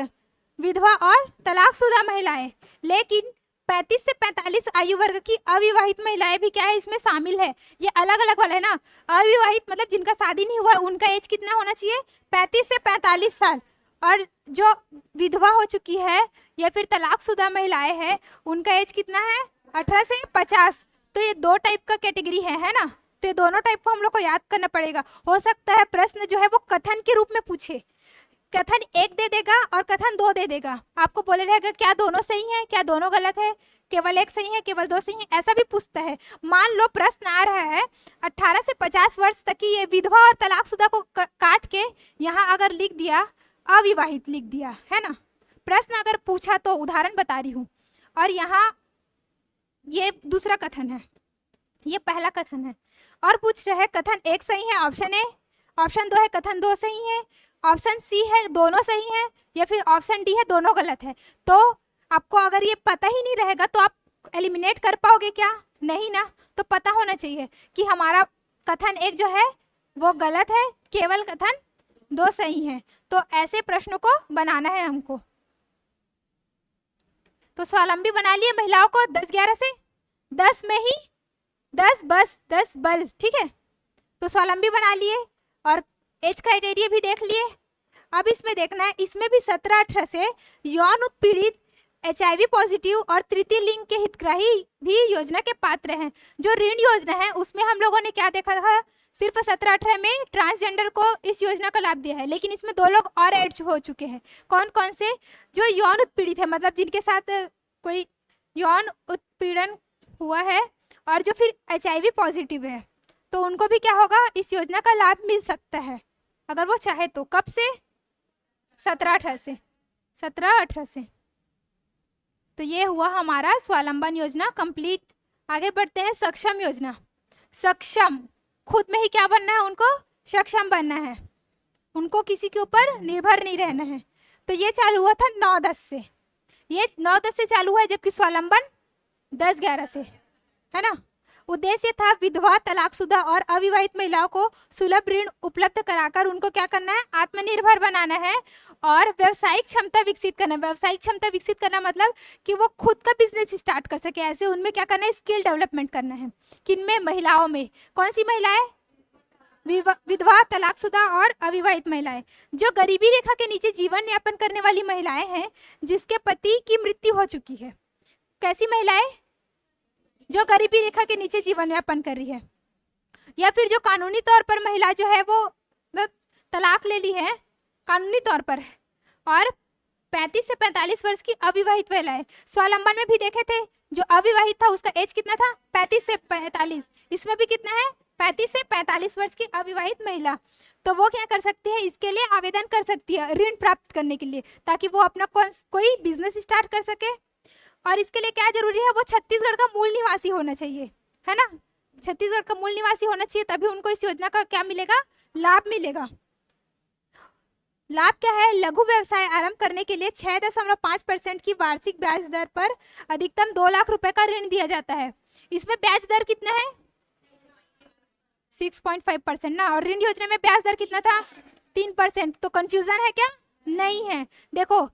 Speaker 3: विधवा और तलाकशुदा महिलाएं। लेकिन 35 से 45 आयु वर्ग की अविवाहित महिलाएं भी क्या है? इसमें शामिल है। ये अलग अलग वाला है ना। अविवाहित मतलब जिनका शादी नहीं हुआ, उनका एज कितना होना चाहिए? 35 से 45 साल। और जो विधवा हो चुकी है या फिर तलाकशुदा महिलाएं हैं, उनका एज कितना है? 18 से 50। तो ये 2 टाइप का कैटेगरी है ना। तो ये दोनों टाइप को हम लोग को याद करना पड़ेगा। हो सकता है प्रश्न जो है वो कथन के रूप में पूछे कथन 1 दे देगा और कथन 2 दे देगा। आपको बोले रहेगा क्या दोनों सही है, क्या दोनों गलत है, केवल 1 सही है, केवल 2 सही है, ऐसा भी पूछता है। मान लो प्रश्न आ रहा है 18 से 50 वर्ष तक की ये विधवा और तलाकशुदा को काट के यहाँ अगर लिख दिया अविवाहित लिख दिया, है ना। प्रश्न अगर पूछा तो उदाहरण बता रही हूँ। और यहाँ ये दूसरा कथन है, ये पहला कथन है। और पूछ रहे हैं कथन 1 सही है ऑप्शन ए, ऑप्शन 2 है कथन 2 सही है, ऑप्शन सी है दोनों सही है, या फिर ऑप्शन डी है दोनों गलत है। तो आपको अगर ये पता ही नहीं रहेगा तो आप एलिमिनेट कर पाओगे क्या? नहीं ना। तो पता होना चाहिए कि हमारा कथन 1 जो है वो गलत है, केवल कथन 2 सही है। तो ऐसे प्रश्नों को बनाना है हमको। तो स्वावलंबी बना लिए महिलाओं को 10-11 से, 10 में ही 10 बस 10 बल, ठीक है। तो स्वावलंबी बना लिए और एज क्राइटेरिया भी देख लिए। अब इसमें देखना है, इसमें भी 17-18 से यौन उत्पीड़ित, HIV पॉजिटिव और तृतीय लिंग के हितग्राही भी योजना के पात्र हैं। जो ऋण योजना है उसमें हम लोगों ने क्या देखा था, सिर्फ 17-18 में ट्रांसजेंडर को इस योजना का लाभ दिया है, लेकिन इसमें 2 लोग और ऐड हो चुके हैं। कौन कौन से? जो यौन उत्पीड़ित है, मतलब जिनके साथ कोई यौन उत्पीड़न हुआ है, और जो फिर HIV पॉजिटिव है, तो उनको भी क्या होगा, इस योजना का लाभ मिल सकता है अगर वो चाहे तो। कब से? 17-18 से, 17-18 से। तो ये हुआ हमारा स्वावलंबन योजना कंप्लीट। आगे बढ़ते हैं सक्षम योजना। सक्षम, खुद में ही क्या बनना है उनको, सक्षम बनना है, उनको किसी के ऊपर निर्भर नहीं रहना है। तो ये चालू हुआ था 9-10 से, ये 9-10 से चालू हुआ है, जबकि स्वावलंबन 10-11 से, है ना। उद्देश्य था विधवा, तलाकशुदा और अविवाहित महिलाओं को सुलभ ऋण उपलब्ध कराकर उनको क्या करना है, आत्मनिर्भर बनाना है और व्यावसायिक क्षमता विकसित करना है। व्यावसायिक क्षमता विकसित करना मतलब कि वो खुद का बिजनेस स्टार्ट कर सके, ऐसे उनमें क्या करना है, स्किल डेवलपमेंट करना है। किनमें? महिलाओं में। कौन सी महिलाएं? विधवा, तलाकशुदा और अविवाहित महिलाएं। जो गरीबी रेखा के नीचे जीवन यापन करने वाली महिलाएं हैं, जिसके पति की मृत्यु हो चुकी है। कैसी महिलाएं? जो गरीबी रेखा के नीचे जीवन यापन कर रही है, या फिर जो कानूनी तौर पर महिला जो है वो तलाक ले ली है कानूनी तौर पर, और 35 से 45 वर्ष की अविवाहित महिलाएं। स्वावलंबन में भी देखे थे, जो अविवाहित था उसका एज कितना था, 35 से 45। इसमें भी कितना है, 35 से 45 वर्ष की अविवाहित महिला। तो वो क्या कर सकती है, इसके लिए आवेदन कर सकती है ऋण प्राप्त करने के लिए, ताकि वो अपना कोई बिजनेस स्टार्ट कर सके। और इसके लिए क्या जरूरी है, वो छत्तीसगढ़ का मूल निवासी होना चाहिए, है ना। छत्तीसगढ़ का मूल निवासी होना चाहिए, तभी उनको इस योजना का क्या मिलेगा, लाभ मिलेगा। लाभ क्या है, लघु व्यवसाय आरंभ करने के लिए 6.5% की वार्षिक ब्याज दर पर अधिकतम 2 लाख रुपए का ऋण दिया जाता है। इसमें ब्याज दर कितना है, 6.5% ना। और ऋण योजना में ब्याज दर कितना था, 3%। तो कंफ्यूजन है क्या? नहीं है। देखो,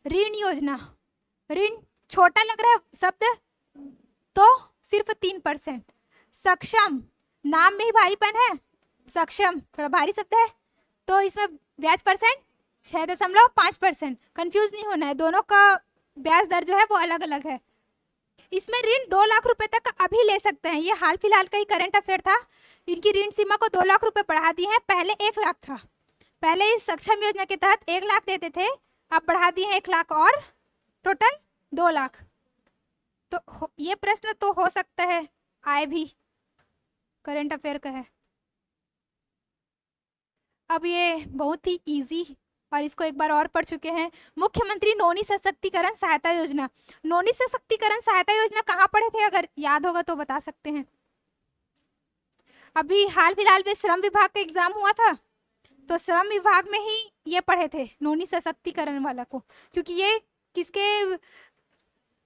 Speaker 3: ऋण योजना, ऋण छोटा लग रहा है शब्द तो सिर्फ 3%। सक्षम, नाम में ही भारीपन है, सक्षम थोड़ा भारी शब्द है, तो इसमें ब्याज परसेंट 6.5%। कंफ्यूज नहीं होना है, दोनों का ब्याज दर जो है वो अलग अलग है। इसमें ऋण 2 लाख रुपए तक अभी ले सकते हैं। ये हाल फिलहाल का ही करंट अफेयर था। इनकी ऋण सीमा को 2 लाख रुपए बढ़ा दी है, पहले 1 लाख था। पहले इस सक्षम योजना के तहत 1 लाख देते थे, अब बढ़ा दिए हैं 1 लाख और टोटल 2 लाख। तो ये प्रश्न तो हो सकता है आए भी, करंट अफेयर का है। अब ये बहुत ही इजी, और इसको एक बार और पढ़ चुके हैं। मुख्यमंत्री नौनी सशक्तिकरण सहायता योजना। नौनी सशक्तिकरण सहायता योजना कहाँ पढ़े थे, अगर याद होगा तो बता सकते हैं। अभी हाल फिलहाल में श्रम विभाग का एग्जाम हुआ था, तो श्रम विभाग में ही ये पढ़े थे नौनी सशक्तिकरण वाला को, क्योंकि ये किसके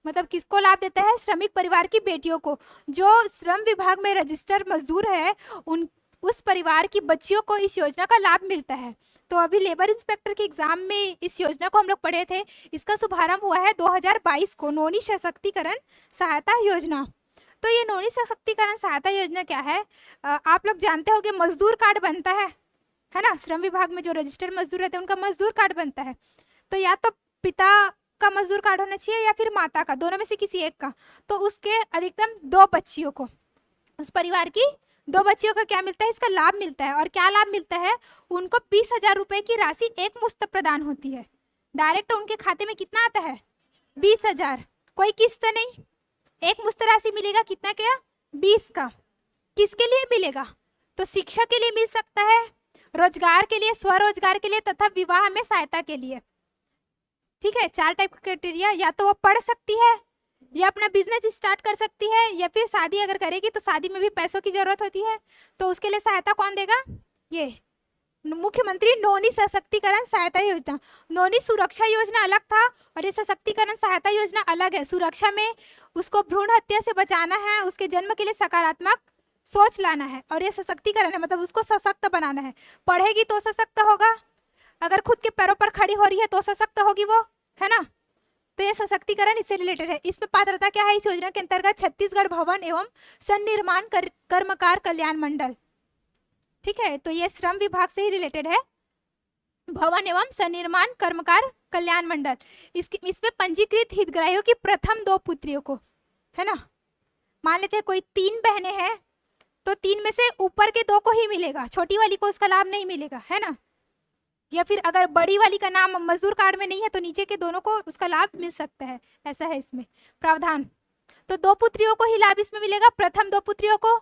Speaker 3: मतलब किसको लाभ देता है, श्रमिक परिवार की बेटियों को। जो श्रम विभाग में रजिस्टर मजदूर है उस परिवार की बच्चियों को इस योजना का लाभ मिलता है। तो अभी लेबर इंस्पेक्टर के एग्जाम में इस योजना को हम लोग पढ़े थे। इसका शुभारंभ हुआ है 2022 को, नौनी सशक्तिकरण सहायता योजना। तो ये नौनी सशक्तिकरण सहायता योजना क्या है, आप लोग जानते होंगे, मजदूर कार्ड बनता है ना। श्रम विभाग में जो रजिस्टर्ड मजदूर रहते हैं उनका मजदूर कार्ड बनता है। तो या तो पिता का मजदूर कार्ड होना चाहिए या फिर माता का, दोनों में से किसी एक का। तो उसके अधिकतम 2 बच्चियों को, उस परिवार की 2 बच्चियों का क्या मिलता है, इसका लाभ मिलता है। और क्या लाभ मिलता है, उनको 20,000 रुपए की राशि एक मुश्त प्रदान होती है। डायरेक्ट उनके खाते में कितना आता है, 20,000, कोई किस्त नहीं, एक मुश्त राशि मिलेगा, कितना क्या, 20 का। किसके लिए मिलेगा, तो शिक्षा के लिए मिल सकता है, रोजगार के लिए, स्वरोजगार के लिए, तथा विवाह में सहायता के लिए। ठीक है, 4 टाइप का क्राइटेरिया, या तो वो पढ़ सकती है, या अपना बिजनेस स्टार्ट कर सकती है, या फिर शादी अगर करेगी तो शादी में भी पैसों की जरूरत होती है, तो उसके लिए सहायता कौन देगा, ये मुख्यमंत्री नौनी सशक्तिकरण सहायता योजना। नौनी सुरक्षा योजना अलग था और ये सशक्तिकरण सहायता योजना अलग है। सुरक्षा में उसको भ्रूण हत्या से बचाना है, उसके जन्म के लिए सकारात्मक सोच लाना है, और ये सशक्तिकरण है, मतलब उसको सशक्त बनाना है। पढ़ेगी तो सशक्त होगा, अगर खुद के पैरों पर खड़ी हो रही है तो सशक्त होगी वो, है ना। तो ये सशक्तिकरण इससे रिलेटेड है। इसमें पात्रता क्या है, इस योजना के अंतर्गत छत्तीसगढ़ भवन एवं सन्निर्माण कर्मकार कल्याण मंडल, ठीक है, तो ये श्रम विभाग से ही रिलेटेड है, भवन एवं सन्निर्माण कर्मकार कल्याण मंडल। इसमें पंजीकृत हितग्राहियों की प्रथम 2 पुत्रियों को, है ना, मान लेते हैं कोई 3 बहनें हैं तो 3 में से ऊपर के 2 को ही मिलेगा, छोटी वाली को उसका लाभ नहीं मिलेगा, है ना। या फिर अगर बड़ी वाली का नाम मजदूर कार्ड में नहीं है तो नीचे के दोनों को उसका लाभ मिल सकता है, ऐसा है इसमें प्रावधान। तो 2 पुत्रियों को ही लाभ इसमें मिलेगा, प्रथम 2 पुत्रियों को।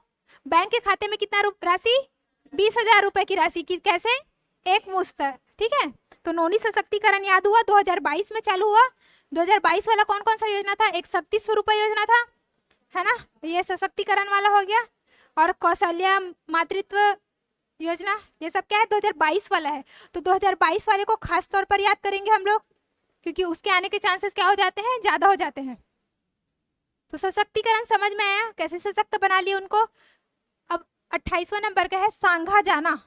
Speaker 3: बैंक के खाते में कितना राशि, 20,000 रुपए की राशि की, कैसे, एक मुश्त, ठीक है। तो नौनी सशक्तिकरण याद हुआ, 2022 में चालू हुआ। 2022 वाला कौन कौन सा योजना था, एक शक्ति स्वरूप योजना था, है ना, ये सशक्तिकरण वाला हो गया। और कौशल्या मातृत्व योजना, ये सब क्या है, 2022 वाला है। तो 2022 वाले को खास तौर पर याद करेंगे हम लोग, क्योंकि उसके आने के चांसेस क्या हो जाते हैं, ज्यादा हो जाते हैं। तो सशक्तिकरण समझ में आया, कैसे सशक्त बना लिए उनको। अब 28वां नंबर का है सांगा जाना।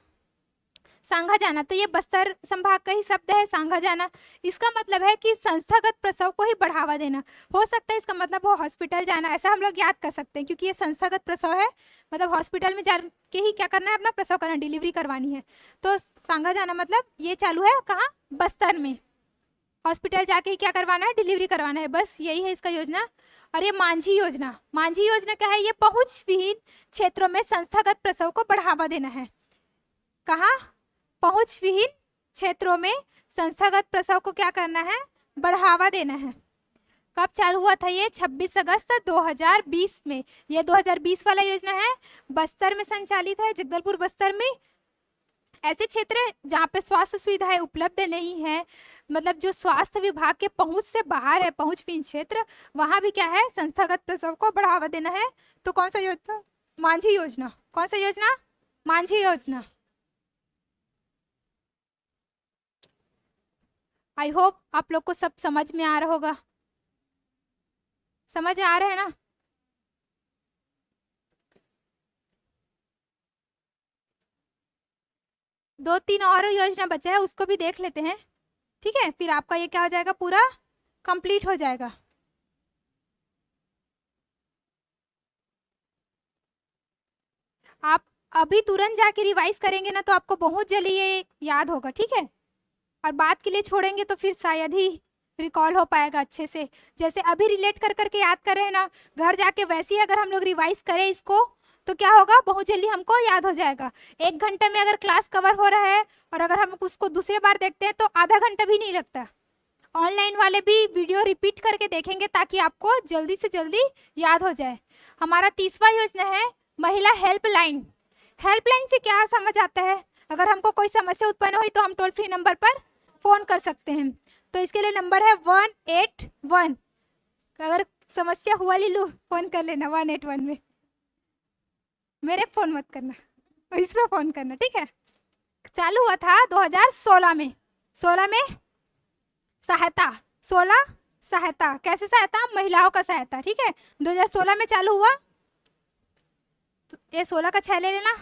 Speaker 3: सांगा जाना, तो ये बस्तर संभाग का ही शब्द है सांगा जाना। इसका मतलब है कि संस्थागत प्रसव को ही बढ़ावा देना। हो सकता है इसका मतलब हो हॉस्पिटल जाना, ऐसा हम लोग याद कर सकते हैं, क्योंकि ये संस्थागत प्रसव है, मतलब हॉस्पिटल में जाके ही क्या करना है, अपना प्रसव करना, डिलीवरी करवानी है। तो सांगा जाना मतलब ये चालू है कहाँ, बस्तर में, हॉस्पिटल जाके ही क्या करवाना है, डिलीवरी करवाना है, बस यही है इसका योजना। और ये मांझी योजना, मांझी योजना क्या है, ये पहुंच विहीन क्षेत्रों में संस्थागत प्रसव को बढ़ावा देना है। कहाँ, पहुंच विहीन क्षेत्रों में संस्थागत प्रसव को क्या करना है, बढ़ावा देना है। कब चालू हुआ था ये, 26 अगस्त 2020 में। ये 2020 वाला योजना है, बस्तर में संचालित है, जगदलपुर बस्तर में। ऐसे क्षेत्र जहाँ पे स्वास्थ्य सुविधाएं उपलब्ध नहीं है, मतलब जो स्वास्थ्य विभाग के पहुंच से बाहर है, पहुंच विहीन क्षेत्र, वहां भी क्या है, संस्थागत प्रसव को बढ़ावा देना है। तो कौन सा योजना, मांझी योजना। कौन सा योजना, मांझी योजना। आई होप आप लोग को सब समझ में आ रहा होगा, समझ आ रहा है ना। दो तीन और योजना बचा है, उसको भी देख लेते हैं, ठीक है, फिर आपका ये क्या हो जाएगा, पूरा कंप्लीट हो जाएगा। आप अभी तुरंत जाके रिवाइज करेंगे ना तो आपको बहुत जल्दी ये याद होगा, ठीक है। और बात के लिए छोड़ेंगे तो फिर शायद ही रिकॉल हो पाएगा अच्छे से। जैसे अभी रिलेट कर करके याद कर रहे हैं ना, घर जाके वैसे ही अगर हम लोग रिवाइज करें इसको तो क्या होगा, बहुत जल्दी हमको याद हो जाएगा। 1 घंटे में अगर क्लास कवर हो रहा है और अगर हम उसको दूसरे बार देखते हैं तो आधा घंटा भी नहीं लगता। ऑनलाइन वाले भी वीडियो रिपीट करके देखेंगे ताकि आपको जल्दी से जल्दी याद हो जाए। हमारा 30वां योजना है महिला हेल्पलाइन। हेल्पलाइन से क्या समझ आता है, अगर हमको कोई समस्या उत्पन्न हुई तो हम टोल फ्री नंबर पर फोन कर सकते हैं। तो इसके लिए नंबर है 181। अगर समस्या हुआ लीलू फोन कर लेना 181 में, मेरे फोन मत करना, इसमें फोन करना, ठीक है। चालू हुआ था 2016 में। 16 में सहायता, 16 सहायता, कैसे सहायता, महिलाओं का सहायता, ठीक है। 2016 में चालू हुआ। ये 16 का 6 ले लेना,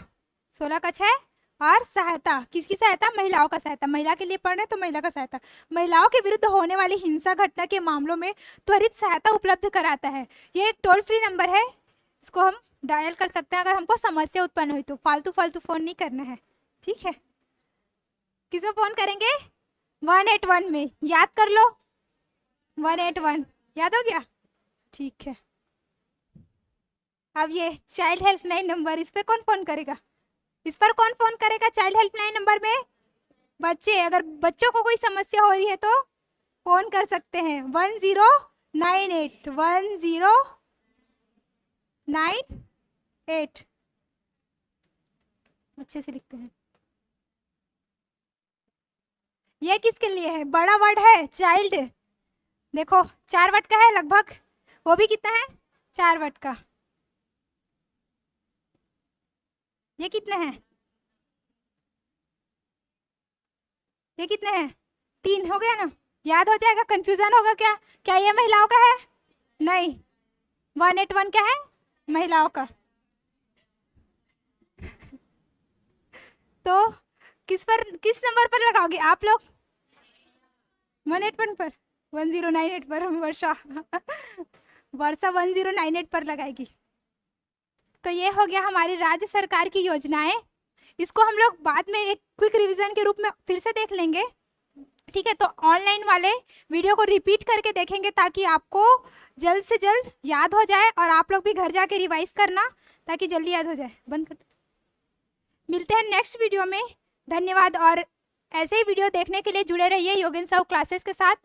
Speaker 3: 16 का 6 और सहायता, किसकी सहायता, महिलाओं का सहायता। महिला के लिए पढ़ रहे तो महिला का सहायता, महिलाओं के विरुद्ध होने वाली हिंसा घटना के मामलों में त्वरित सहायता उपलब्ध कराता है। ये एक टोल फ्री नंबर है, इसको हम डायल कर सकते हैं अगर हमको समस्या उत्पन्न हुई तो। फालतू फालतू फोन नहीं करना है, ठीक है। किसमें फोन करेंगे, 181 में, याद कर लो 181, याद हो गया, ठीक है। अब ये चाइल्ड हेल्पलाइन नंबर, इस पे कौन फोन करेगा? इस पर कौन फोन करेगा चाइल्ड हेल्पलाइन नंबर में? बच्चे, अगर बच्चों को कोई समस्या हो रही है तो फोन कर सकते हैं 1098 1098। अच्छे से लिखते हैं। ये किसके लिए है? बड़ा वर्ड है चाइल्ड, देखो 4 वर्ड का है लगभग, वो भी कितना है? 4 वर्ड का। ये कितने हैं? ये कितने हैं? 3 हो गया ना, याद हो जाएगा। कंफ्यूजन होगा क्या? क्या ये महिलाओं का है? नहीं, 181 क्या है? महिलाओं का। तो किस नंबर पर लगाओगे आप लोग? 181 पर, 1098 पर। हम वर्षा 1098 पर लगाएगी। तो ये हो गया हमारी राज्य सरकार की योजनाएं। इसको हम लोग बाद में एक क्विक रिवीजन के रूप में फिर से देख लेंगे, ठीक है? तो ऑनलाइन वाले वीडियो को रिपीट करके देखेंगे ताकि आपको जल्द से जल्द याद हो जाए, और आप लोग भी घर जाके रिवाइज करना ताकि जल्दी याद हो जाए। बंद कर। मिलते हैं नेक्स्ट वीडियो में। धन्यवाद, और ऐसे ही वीडियो देखने के लिए जुड़े रहिए योगेंद्र साहू क्लासेस के साथ।